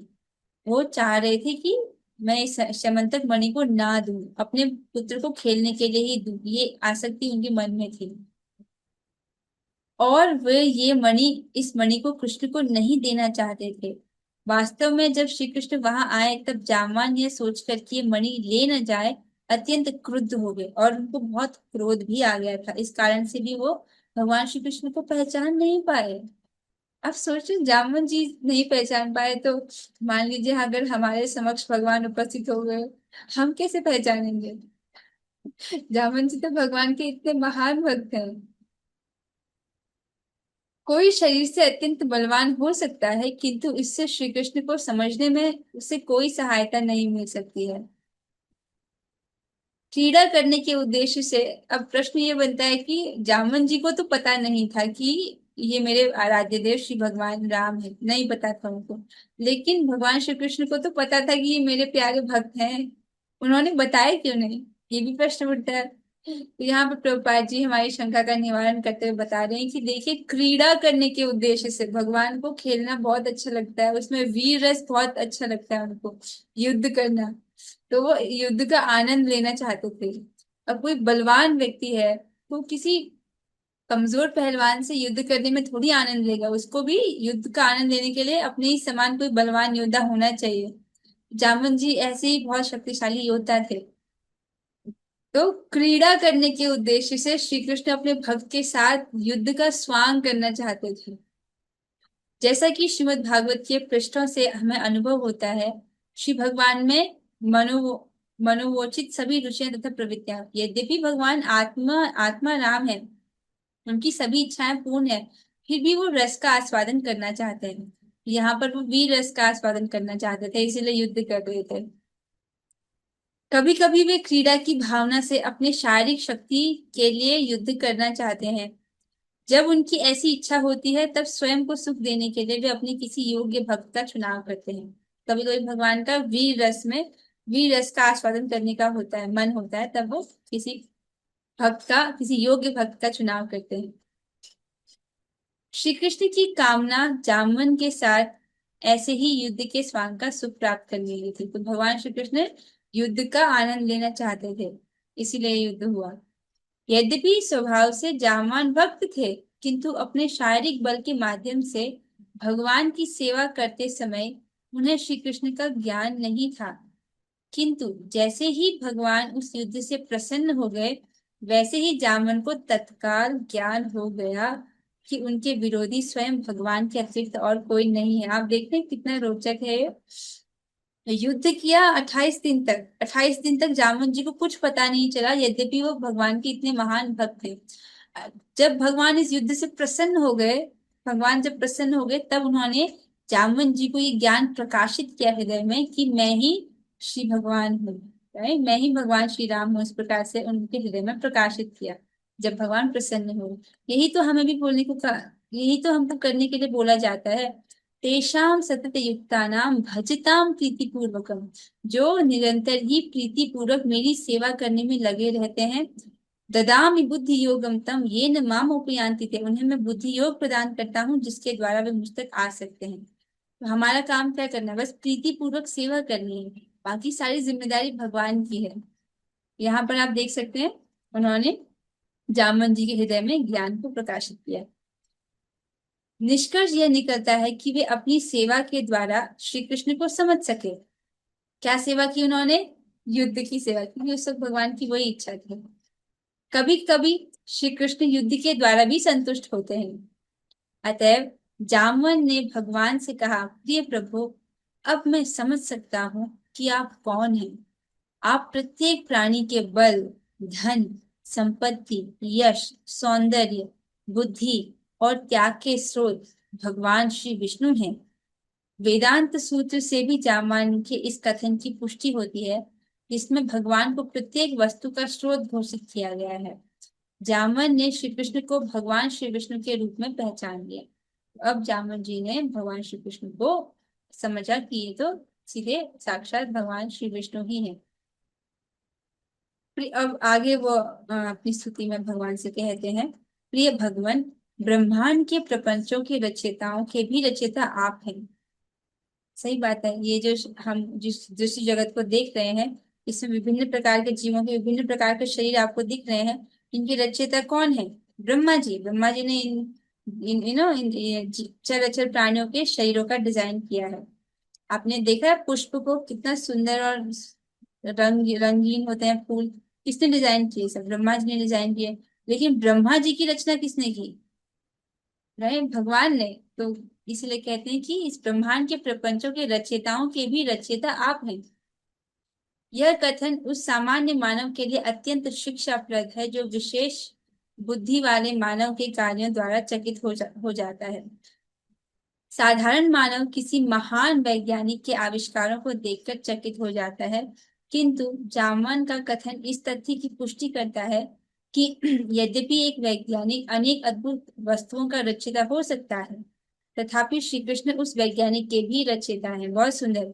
वो चाह रहे थे कि मैं इस स्यमंतक मणि को ना दूं, अपने पुत्र को खेलने के लिए ही दूं। ये आसक्ति उनके मन में थी। और वे ये मणि, इस मणि को कृष्ण को नहीं देना चाहते थे। वास्तव में जब श्री कृष्ण वहां आए, तब जामवान ये सोचकर कि ये मणि ले न जाए, अत्यंत क्रुद्ध हो गए और उनको बहुत क्रोध भी आ गया था। इस कारण से भी वो भगवान श्री कृष्ण को पहचान नहीं पाए। अब सोचो, जामवंत जी नहीं पहचान पाए तो मान लीजिए अगर हमारे समक्ष भगवान उपस्थित हो गए, हम कैसे पहचानेंगे। जामवंत जी तो भगवान के इतने महान भक्त हैं। कोई शरीर से अत्यंत बलवान हो सकता है, किंतु इससे श्री कृष्ण को समझने में उसे कोई सहायता नहीं मिल सकती है। क्रीड़ा करने के उद्देश्य से अब प्रश्न ये बनता है कि जामवंत जी को तो पता नहीं था कि ये मेरे आराध्य देव श्री भगवान राम है, नहीं पता था उनको। लेकिन भगवान श्री कृष्ण को तो पता था कि ये मेरे प्यारे भक्त हैं, उन्होंने बताया क्यों नहीं, ये भी प्रश्न उठता है। तो यहाँ पे प्रभुपाद जी हमारी शंका का निवारण करते हुए बता रहे हैं कि देखिए, क्रीड़ा करने के उद्देश्य से भगवान को खेलना बहुत अच्छा लगता है, उसमें वीर रस बहुत अच्छा लगता है उनको, युद्ध करना। तो वो युद्ध का आनंद लेना चाहते थे। अब कोई बलवान व्यक्ति है तो किसी कमजोर पहलवान से युद्ध करने में थोड़ी आनंद लेगा, उसको भी युद्ध का आनंद लेने के लिए अपने ही समान कोई बलवान योद्धा होना चाहिए। जामवंत जी ऐसे ही बहुत शक्तिशाली योद्धा थे। तो क्रीड़ा करने के उद्देश्य से श्री कृष्ण अपने भक्त के साथ युद्ध का स्वांग करना चाहते थे। जैसा कि श्रीमद् भागवत के पृष्ठों से हमें अनुभव होता है श्री भगवान में मनोवोचित सभी रुचियां तथा प्रवृत्तियां। यद्यपि भगवान आत्मा राम है, उनकी सभी इच्छाएं पूर्ण है, फिर भी वो रस का आस्वादन करना चाहते हैं। यहाँ पर वो वीर रस का आस्वादन करना चाहते थे, इसीलिए युद्ध कर रहे थे। कभी कभी वे क्रीड़ा की भावना से अपने शारीरिक शक्ति के लिए युद्ध करना चाहते हैं। जब उनकी ऐसी इच्छा होती है, तब स्वयं को सुख देने के लिए वे अपने किसी योग्य भक्त का चुनाव करते हैं। कभी कभी भगवान का वीर रस का आस्वादन करने का होता है, मन होता है, तब वो किसी योग्य भक्त का चुनाव करते हैं। श्री कृष्ण की कामना जामवन के साथ ऐसे ही युद्ध के स्वांग का सुख प्राप्त करने की थी। तो भगवान श्री कृष्ण युद्ध का आनंद लेना चाहते थे, इसीलिए युद्ध हुआ। यद्यपि स्वभाव से जामवान भक्त थे, किंतु अपने शारीरिक बल के माध्यम से भगवान की सेवा करते समय उन्हें श्री कृष्ण का ज्ञान नहीं था। किंतु जैसे ही भगवान उस युद्ध से प्रसन्न हो गए, वैसे ही जामवन को तत्काल ज्ञान हो गया कि उनके विरोधी स्वयं भगवान के अतिरिक्त और कोई नहीं है। आप देखते हैं कितना रोचक है ये। युद्ध किया 28 दिन तक जामवन जी को कुछ पता नहीं चला, यद्यपि वो भगवान के इतने महान भक्त थे। जब भगवान इस युद्ध से प्रसन्न हो गए, भगवान जब प्रसन्न हो गए, तब उन्होंने जामवन जी को ये ज्ञान प्रकाशित किया हृदय में कि मैं ही श्री भगवान हूँ, मैं ही भगवान श्री राम हूँ। इस प्रकार से उनके हृदय में प्रकाशित किया जब भगवान प्रसन्न हो। यही तो हमें भी बोलने को कहा, यही तो हमको करने के लिए बोला जाता है। तेषाम सतत युक्तानाम भजताम प्रीति पूर्वकम, जो निरंतर ही प्रीति पूर्वक मेरी सेवा करने में लगे रहते हैं। ददामि बुद्धि योगम तम ये न माम उपयांति थे, उन्हें मैं बुद्धि योग प्रदान करता हूँ जिसके द्वारा वे मुझ तक आ सकते हैं। तो हमारा काम क्या करना है? बस प्रीति पूर्वक सेवा करनी है, बाकी सारी जिम्मेदारी भगवान की है। यहाँ पर आप देख सकते हैं उन्होंने जामवन जी के हृदय में ज्ञान को प्रकाशित किया। निष्कर्ष यह निकलता है कि वे अपनी सेवा के द्वारा श्री कृष्ण को समझ सके। क्या सेवा की उन्होंने? युद्ध की सेवा, क्योंकि उस वक्त भगवान की वही इच्छा थी। कभी कभी श्री कृष्ण युद्ध के द्वारा भी संतुष्ट होते हैं। अतएव जामवन ने भगवान से कहा, प्रिय प्रभु, अब मैं समझ सकता हूँ कि आप कौन हैं। आप प्रत्येक प्राणी के बल, धन, संपत्ति, यश, सौंदर्य, बुद्धि और त्याग के स्रोत भगवान श्री विष्णु हैं। वेदांत सूत्र से भी जामवान के इस कथन की पुष्टि होती है, जिसमें भगवान को प्रत्येक वस्तु का स्रोत घोषित किया गया है। जामवन ने श्री कृष्ण को भगवान श्री विष्णु के रूप में पहचान लिया। अब जामवन जी ने भगवान श्री कृष्ण को समझा कि ये तो सीधे साक्षात भगवान श्री विष्णु ही हैं। अब आगे वो अपनी स्तुति में भगवान से कहते हैं, प्रिय भगवान, ब्रह्मांड के प्रपंचों के रचयिताओं के भी रचयिता आप हैं। सही बात है। ये जो हम जिस दृश्य जगत को देख रहे हैं, इसमें विभिन्न प्रकार के जीवों के विभिन्न प्रकार के शरीर आपको दिख रहे हैं। इनके रचयिता कौन है? ब्रह्मा जी। ब्रह्मा जी ने इन चराचर प्राणियों के शरीरों का डिजाइन किया है। आपने देखा है पुष्प को कितना सुंदर और रंगीन होते हैं फूल, किसने डिजाइन किए? सब ब्रह्मा जी ने डिजाइन किए। लेकिन ब्रह्मा जी की रचना किसने की? भगवान ने। तो इसलिए कहते हैं कि इस ब्रह्मांड के प्रपंचों के रचयिताओं के भी रचयिता आप हैं। यह कथन उस सामान्य मानव के लिए अत्यंत शिक्षाप्रद है, जो विशेष बुद्धि वाले मानव के कार्यों द्वारा चकित हो जाता है। साधारण मानव किसी महान वैज्ञानिक के आविष्कारों को देखकर चकित हो जाता है, किंतु जामवन का कथन इस तथ्य की पुष्टि करता है कि यद्यपि एक वैज्ञानिक अनेक अद्भुत वस्तुओं का रचयिता हो सकता है, तथापि श्री कृष्ण उस वैज्ञानिक के भी रचयिता हैं। बहुत सुंदर।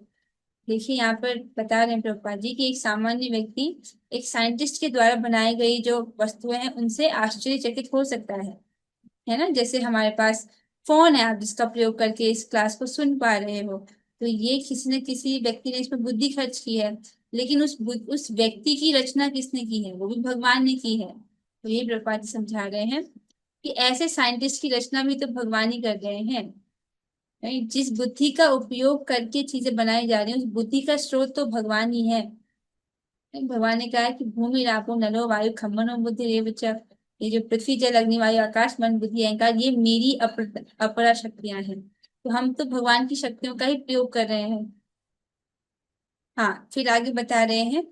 देखिए यहाँ पर बता रहे हैं प्रभुपाद जी कि एक सामान्य व्यक्ति एक साइंटिस्ट के द्वारा बनाई गई जो वस्तुएं हैं उनसे आश्चर्यचकित हो सकता है ना। जैसे हमारे पास फोन है, आप जिसका प्रयोग करके इस क्लास को सुन पा रहे हो, तो ये किसी न किसी व्यक्ति ने इसमें बुद्धि खर्च की है। लेकिन उस व्यक्ति की रचना किसने की है? वो भी भगवान ने की है। तो ये प्रभुपाद जी समझा रहे हैं कि ऐसे साइंटिस्ट की रचना भी तो भगवान ही कर रहे हैं। जिस बुद्धि का उपयोग करके चीजें बनाई जा रही है, उस बुद्धि का स्रोत तो भगवान ही है। भगवान ने कहा है कि भूमि रापो नलो वायु खम्मनो बुद्धि रेव च, ये जो पृथ्वी जल अग्नि वायु आकाश मन बुद्धि अहंकार, ये मेरी अपरा शक्तियां हैं। तो हम तो भगवान की शक्तियों का ही प्रयोग कर रहे हैं। हाँ, फिर आगे बता रहे हैं,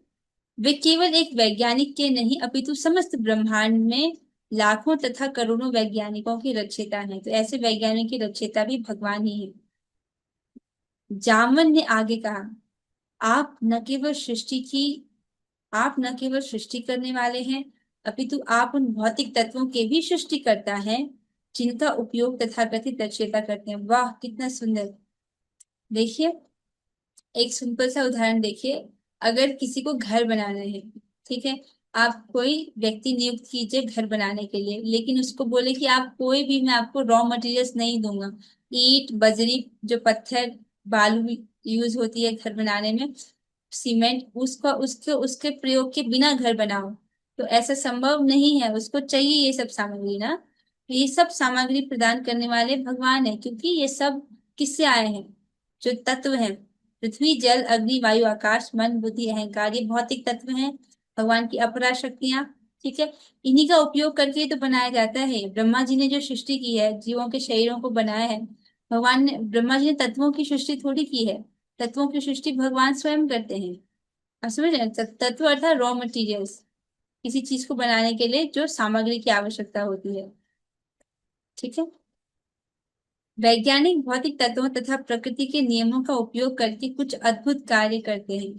वे केवल एक वैज्ञानिक के नहीं अपितु समस्त ब्रह्मांड में लाखों तथा करोड़ों वैज्ञानिकों के रचयिता हैं। तो ऐसे वैज्ञानिक के रचयिता भी भगवान ही है। जामन ने आगे कहा, आप न केवल सृष्टि की आप न केवल सृष्टि करने वाले हैं, अपितु आप उन भौतिक तत्वों के भी सृष्टिकर्ता हैं जिनका उपयोग तथाकथित रचयिता करते हैं। वाह, कितना सुंदर। देखिए, एक सिंपल सा उदाहरण देखिए। अगर किसी को घर बनाना है, ठीक है, आप कोई व्यक्ति नियुक्त कीजिए घर बनाने के लिए, लेकिन उसको बोले कि आप कोई भी, मैं आपको रॉ मटेरियल्स नहीं दूंगा, ईंट बजरी जो पत्थर बालू यूज होती है घर बनाने में, सीमेंट, उसका उसके उसके प्रयोग के बिना घर बनाओ, तो ऐसा संभव नहीं है। उसको चाहिए ये सब सामग्री ना। तो ये सब सामग्री प्रदान करने वाले भगवान है, क्योंकि ये सब किससे आए हैं? जो तत्व हैं, पृथ्वी जल अग्नि वायु आकाश मन बुद्धि अहंकार, ये भौतिक तत्व हैं, भगवान की अपरा शक्तियां। ठीक है, इन्हीं का उपयोग करके तो बनाया जाता है। ब्रह्मा जी ने जो सृष्टि की है, जीवों के शरीरों को बनाया है, भगवान ने, ब्रह्मा जी ने तत्वों की सृष्टि थोड़ी की है। तत्वों की सृष्टि भगवान स्वयं करते हैं। आप समझ रहे हैं? तत्व अर्थात रॉ मटेरियल्स, किसी चीज को बनाने के लिए जो सामग्री की आवश्यकता होती है। ठीक है, वैज्ञानिक भौतिक तत्वों तथा प्रकृति के नियमों का उपयोग करके कुछ अद्भुत कार्य करते हैं,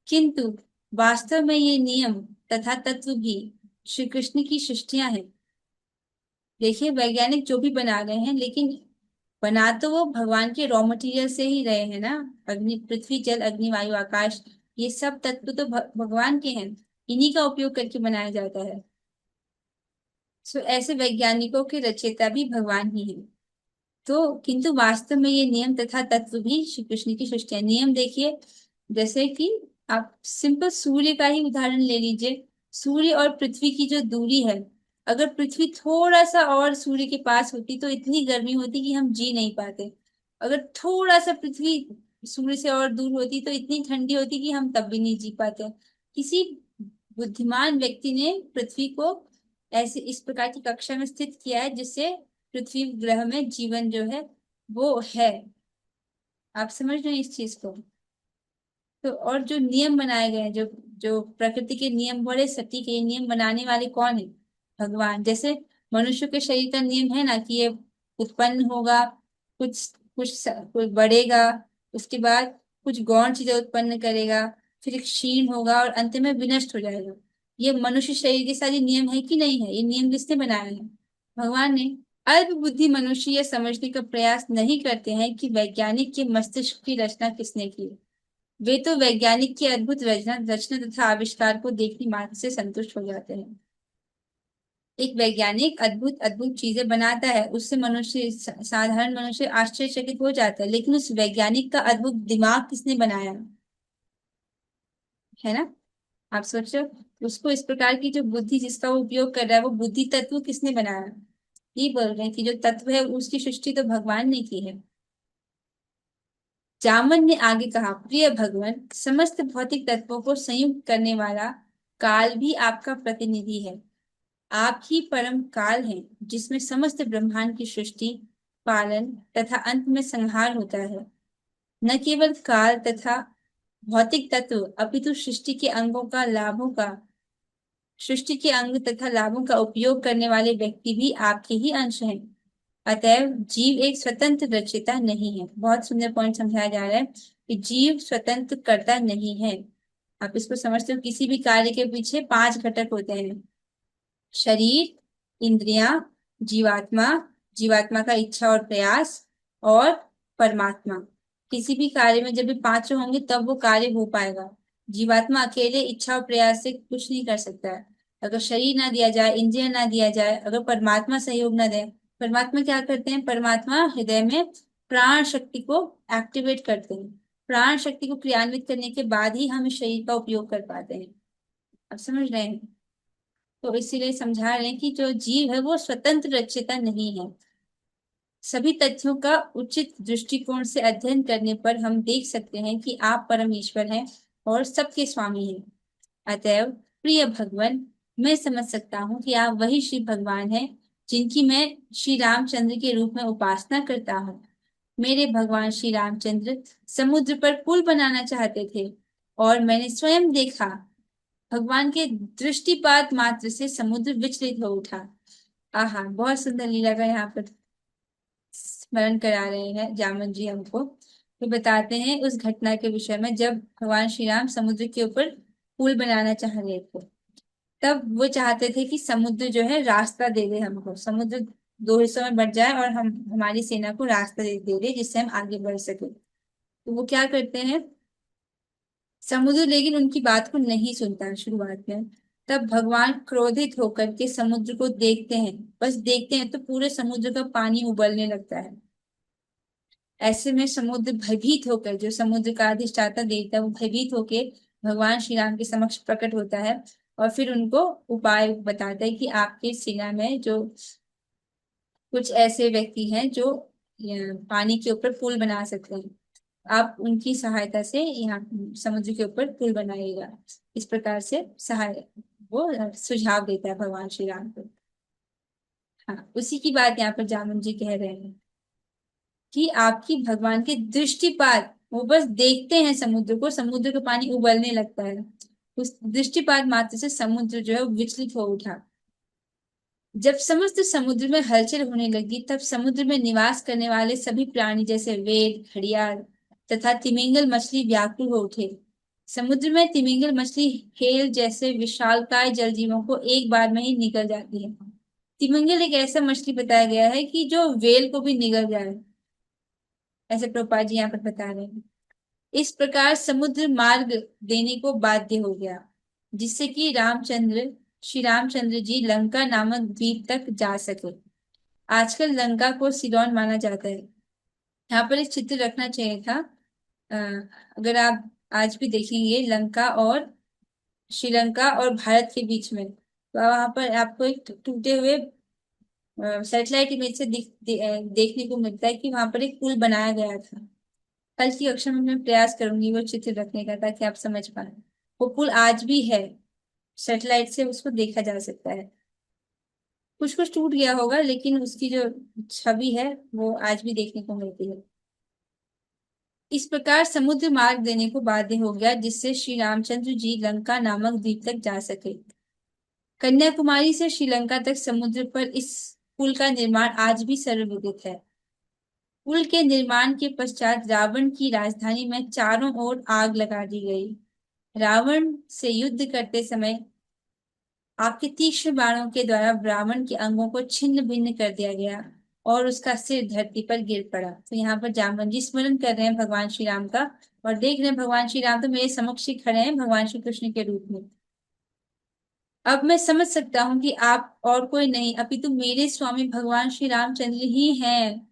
किंतु वास्तव में ये नियम तथा तत्व भी श्री कृष्ण की सृष्टियां हैं। देखिए, वैज्ञानिक जो भी बना रहे हैं, लेकिन बना तो वो भगवान के रॉ मटेरियल से ही रहे हैं ना। अग्नि पृथ्वी जल अग्नि वायु आकाश, ये सब तत्व तो भगवान के हैं, इन्हीं का उपयोग करके बनाया जाता है। सो ऐसे वैज्ञानिकों के रचयिता भी भगवान ही हैं। तो किंतु वास्तव में ये नियम तथा तत्व भी श्री कृष्ण की सृष्टि है। नियम देखिए, जैसे कि आप सिंपल सूर्य का ही उदाहरण ले लीजिए। सूर्य और पृथ्वी की जो दूरी है, अगर पृथ्वी थोड़ा सा और सूर्य के पास होती तो इतनी गर्मी होती कि हम जी नहीं पाते। अगर थोड़ा सा पृथ्वी सूर्य से और दूर होती तो इतनी ठंडी होती कि हम तब भी नहीं जी पाते। किसी बुद्धिमान व्यक्ति ने पृथ्वी को ऐसे इस प्रकार की कक्षा में स्थित किया है, जिससे पृथ्वी ग्रह में जीवन जो है वो है। आप समझ रहे हैं इस चीज को? तो और जो नियम बनाए गए हैं, जो जो प्रकृति के नियम बड़े सटीक है, ये नियम बनाने वाले कौन है? भगवान। जैसे मनुष्य के शरीर का नियम है ना, कि ये उत्पन्न होगा, कुछ बढ़ेगा, उसके बाद कुछ गौण चीजें उत्पन्न करेगा, फिर एक क्षीण होगा और अंत में विनष्ट हो जाएगा। ये मनुष्य शरीर के सारे नियम है कि नहीं है? ये नियम किसने बनाए हैं? भगवान ने। अल्प बुद्धि मनुष्य यह समझने का प्रयास नहीं करते हैं कि वैज्ञानिक के मस्तिष्क की रचना किसने की। वे तो वैज्ञानिक की अद्भुत रचना रचना तथा आविष्कार को देखने मात्र से संतुष्ट हो जाते हैं। एक वैज्ञानिक अद्भुत अद्भुत चीजें बनाता है, उससे मनुष्य, साधारण मनुष्य आश्चर्यचकित हो जाता है, लेकिन उस वैज्ञानिक का अद्भुत दिमाग किसने बनाया है ना? आप सोचो, उसको इस प्रकार की जो बुद्धि जिसका वो उपयोग कर रहा है, वो बुद्धि तत्व किसने बनाया? ये बोल रहे हैं कि जो तत्व है उसकी सृष्टि तो भगवान ने की है। जामन ने आगे कहा, प्रिय भगवान, समस्त भौतिक तत्वों को संयुक्त करने वाला काल भी आपका प्रतिनिधि है। आप ही परम काल हैं, जिसमें समस्त ब्रह्मांड की सृष्टि, पालन तथा अंत में संहार होता है। न केवल काल तथा भौतिक तत्व, अपितु सृष्टि के अंग तथा लाभों का उपयोग करने वाले व्यक्ति भी आपके ही अंश हैं। अतएव जीव एक स्वतंत्र रचयिता नहीं है। बहुत सुंदर पॉइंट समझाया जा रहा है कि जीव स्वतंत्र कर्ता नहीं है। आप इसको समझते हो, किसी भी कार्य के पीछे 5 घटक होते हैं: शरीर, इंद्रियां, जीवात्मा, जीवात्मा का इच्छा और प्रयास, और परमात्मा। किसी भी कार्य में जब ये पांचों होंगे तब वो कार्य हो पाएगा। जीवात्मा अकेले इच्छा और प्रयास से कुछ नहीं कर सकता है। अगर शरीर ना दिया जाए, इंद्रिया ना दिया जाए, अगर परमात्मा सहयोग ना दे, परमात्मा क्या करते हैं? परमात्मा हृदय में प्राण शक्ति को एक्टिवेट करते हैं। प्राण शक्ति को क्रियान्वित करने के बाद ही हम इस शरीर का उपयोग कर पाते हैं। आप समझ रहे हैं? तो इसीलिए समझा रहे हैं कि जो जीव है वो स्वतंत्र रचयिता नहीं है। सभी तथ्यों का उचित दृष्टिकोण से अध्ययन करने पर हम देख सकते हैं कि आप परमेश्वर हैं और सबके स्वामी हैं। अतएव प्रिय भगवान, मैं समझ सकता हूँ कि आप वही श्री भगवान हैं जिनकी मैं श्री रामचंद्र के रूप में उपासना करता हूँ। मेरे भगवान श्री रामचंद्र समुद्र पर पुल बनाना चाहते थे और मैंने स्वयं देखा, भगवान के दृष्टिपात मात्र से समुद्र विचलित हो उठा। आहा, बहुत सुंदर लीला का यहाँ पर स्मरण करा रहे हैं जामन जी हमको। तो बताते हैं उस घटना के विषय में, जब भगवान श्री राम समुद्र के ऊपर पुल बनाना चाह रहे थे, तब वो चाहते थे कि समुद्र जो है रास्ता दे दे हमको, समुद्र दो हिस्सों में बंट जाए और हम हमारी सेना को रास्ता दे दे जिससे हम आगे बढ़ सके। तो वो क्या करते हैं, समुद्र लेकिन उनकी बात को नहीं सुनता है शुरुआत में। तब भगवान क्रोधित होकर के समुद्र को देखते हैं, बस देखते हैं तो पूरे समुद्र का पानी उबलने लगता है। ऐसे में समुद्र भयभीत होकर, जो समुद्र का अधिष्ठाता देवता, वो भयभीत होकर भगवान श्री राम के समक्ष प्रकट होता है और फिर उनको उपाय बताता है कि आपके सेना में जो कुछ ऐसे व्यक्ति हैं जो पानी के ऊपर पुल बना सकते हैं, आप उनकी सहायता से यहाँ समुद्र के ऊपर पुल बनाइएगा। इस प्रकार से सहाय वो सुझाव देता है भगवान श्री राम को। हाँ, उसी की बात यहाँ पर जामुन जी कह रहे हैं कि आपकी भगवान के दृष्टिपात, वो बस देखते हैं समुद्र को, समुद्र का पानी उबलने लगता है, उस दृष्टिपात मात्र से समुद्र जो है वो विचलित हो उठा। जब समस्त समुद्र में हलचल होने लगी, तब समुद्र में निवास करने वाले सभी प्राणी जैसे वेल, घड़ियाल तथा तिमिंगल मछली व्याकुल हो उठे। समुद्र में तिमिंगल मछली हेल जैसे विशालकाय जल जीवों को एक बार में ही निगल जाती है। तिमिंगल एक ऐसा मछली बताया गया है कि जो वेल को भी निगल जाए, ऐसे प्रभुपाद जी यहाँ पर बता रहे हैं। इस प्रकार समुद्र मार्ग देने को बाध्य हो गया, जिससे कि श्री रामचंद्र जी लंका नामक द्वीप तक जा सके। आजकल लंका को सिलोन माना जाता है। यहाँ पर एक चित्र रखना चाहिए था। अ, अगर आप आज भी देखेंगे लंका और श्रीलंका और भारत के बीच में, तो वहां पर आपको एक टूटे हुए सैटेलाइट इमेज से देखने को मिलता है कि वहां पर एक पुल बनाया गया था। कल की कक्षा में मैं प्रयास करूंगी वो चित्र रखने का, ताकि आप समझ पाए। वो पुल आज भी है, सैटेलाइट से उसको देखा जा सकता है। कुछ कुछ टूट गया होगा, लेकिन उसकी जो छवि है वो आज भी देखने को मिलती है। इस प्रकार समुद्र मार्ग देने को बाध्य हो गया, जिससे श्री रामचंद्र जी लंका नामक द्वीप तक जा सके। कन्याकुमारी से श्रीलंका तक समुद्र पर इस पुल का निर्माण आज भी सर्वविदित है। पुल के निर्माण के पश्चात रावण की राजधानी में चारों ओर आग लगा दी गई। रावण से युद्ध करते समय आपके तीक्ष्ण बाणों के द्वारा रावण के अंगों को छिन्न भिन्न कर दिया गया और उसका सिर धरती पर गिर पड़ा। तो यहाँ पर जामवंत जी स्मरण कर रहे हैं भगवान श्री राम का, और देख रहे हैं भगवान श्री राम तो मेरे समक्ष ही खड़े हैं भगवान श्री कृष्ण के रूप में। अब मैं समझ सकता हूँ कि आप और कोई नहीं, अपितु मेरे स्वामी भगवान श्री रामचंद्र ही हैं।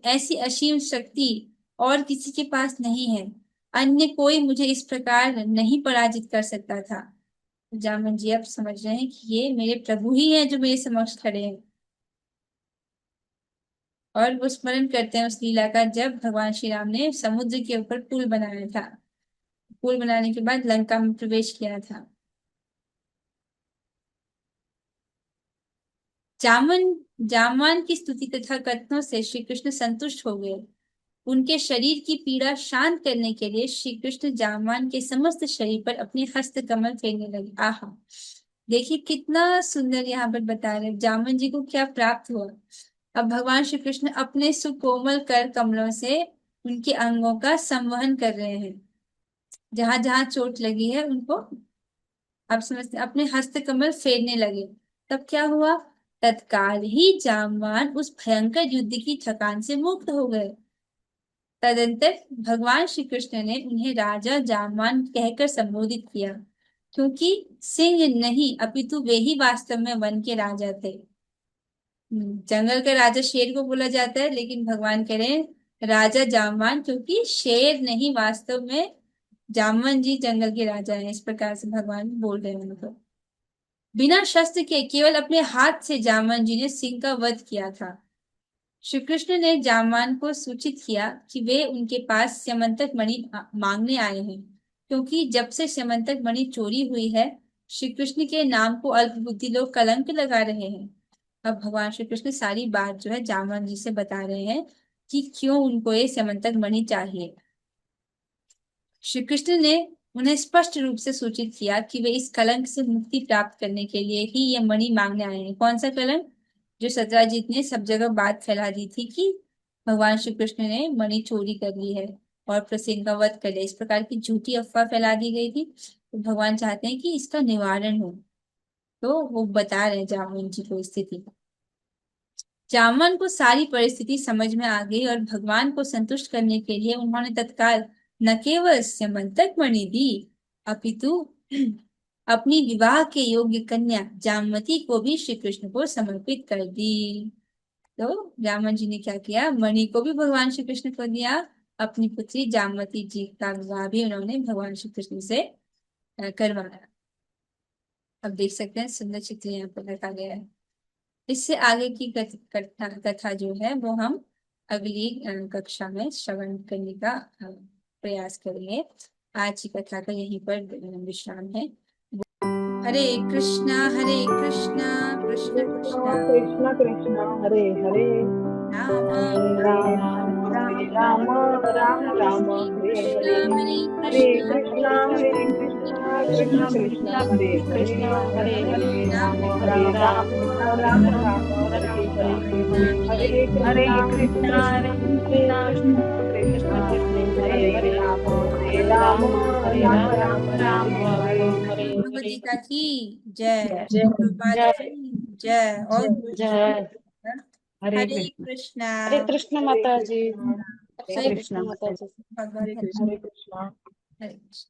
ऐसी असीम शक्ति और किसी के पास नहीं है। अन्य कोई मुझे इस प्रकार नहीं पराजित कर सकता था। जामन जी आप समझ रहे हैं कि ये मेरे प्रभु ही हैं जो मेरे समक्ष खड़े हैं। और वो स्मरण करते हैं उस लीला का, जब भगवान श्री राम ने समुद्र के ऊपर पुल बनाया था, पुल बनाने के बाद लंका में प्रवेश किया था। जामवान की स्तुति तथा कथनों से श्री कृष्ण संतुष्ट हो गए। उनके शरीर की पीड़ा शांत करने के लिए श्री कृष्ण जामवान के समस्त शरीर पर अपने हस्त कमल फेरने लगे। आहा, देखिए कितना सुंदर यहाँ पर बता रहे हैं जामवन जी को क्या प्राप्त हुआ। अब भगवान श्री कृष्ण अपने सुकोमल कर कमलों से उनके अंगों का संवहन कर रहे हैं, जहां जहां चोट लगी है उनको आप समझते, अपने हस्त कमल फेरने लगे। तब क्या हुआ, तत्काल ही जामवान उस भयंकर युद्ध की थकान से मुक्त हो गए। तदंतर भगवान श्री कृष्ण ने उन्हें राजा जामवान कहकर संबोधित किया, क्योंकि सिंह नहीं अपितु वे ही वास्तव में वन के राजा थे। जंगल का राजा शेर को बोला जाता है, लेकिन भगवान कह रहे हैं राजा जामवान, क्योंकि शेर नहीं, वास्तव में जामवन जी जंगल के राजा हैं। इस प्रकार से भगवान बोल रहे हैं उनको। बिना शस्त्र के केवल अपने हाथ से जामवन जी ने सिंह का वध किया था। श्री कृष्ण ने जामवान को सूचित किया कि वे उनके पास स्यमंतक मणि मांगने आए हैं, क्योंकि जब से स्यमंतक मणि चोरी हुई है श्री कृष्ण के नाम को अल्पबुद्धि लोग कलंक लगा रहे हैं। अब भगवान श्री कृष्ण सारी बात जो है जामवान जी से बता रहे हैं कि क्यों उनको ये समंतक मणि चाहिए। श्री कृष्ण ने उन्हें स्पष्ट रूप से सूचित किया कि वे इस कलंक से मुक्ति प्राप्त करने के लिए ही ये मणि मांगने आए हैं। कौन सा कलंक? जो सत्राजीत ने सब जगह बात फैला दी थी कि भगवान श्री कृष्ण ने मणि चोरी कर ली है और प्रसेन का वध कर लिया, इस प्रकार की झूठी अफवाह फैला दी गई थी। तो भगवान चाहते हैं कि इसका निवारण हो, तो वो बता रहे हैं जामुन जी को स्थिति। जामवन को सारी परिस्थिति समझ में आ गई और भगवान को संतुष्ट करने के लिए उन्होंने तत्काल न केवल स्यमंतक मणि दी, अपितु अपनी विवाह के योग्य कन्या जामवती को भी श्री कृष्ण को समर्पित कर दी। तो जामवन जी ने क्या किया, मणि को भी भगवान श्री कृष्ण को दिया, अपनी पुत्री जामवती जी का विवाह भी उन्होंने भगवान श्री कृष्ण से करवाया। अब देख सकते हैं सुंदर चित्र यहाँ पर रखा गया है। इससे आगे की कथा जो है वो हम अगली कक्षा में श्रवण करने का प्रयास करेंगे। आज की कथा का यहीं पर विश्राम है। हरे कृष्णा कृष्ण कृष्ण कृष्ण कृष्ण हरे हरे राम हरे राम हरे राम राम राम हरे हरे हरे कृष्णा कृष्ण कृष्ण हरे हरे हरे राम राम राम हरे हरे हरे कृष्णा कृष्ण कृष्ण हरे राम राम राम हरे हरे भगवद गीता की जय, जय प्रभुपाद की जय और जय हरे हरे कृष्ण कृष्णा। हरे कृष्ण माता जी। सब हरे सही कृष्ण माता जी। भगवान हरे कृष्ण हरे कृष्ण।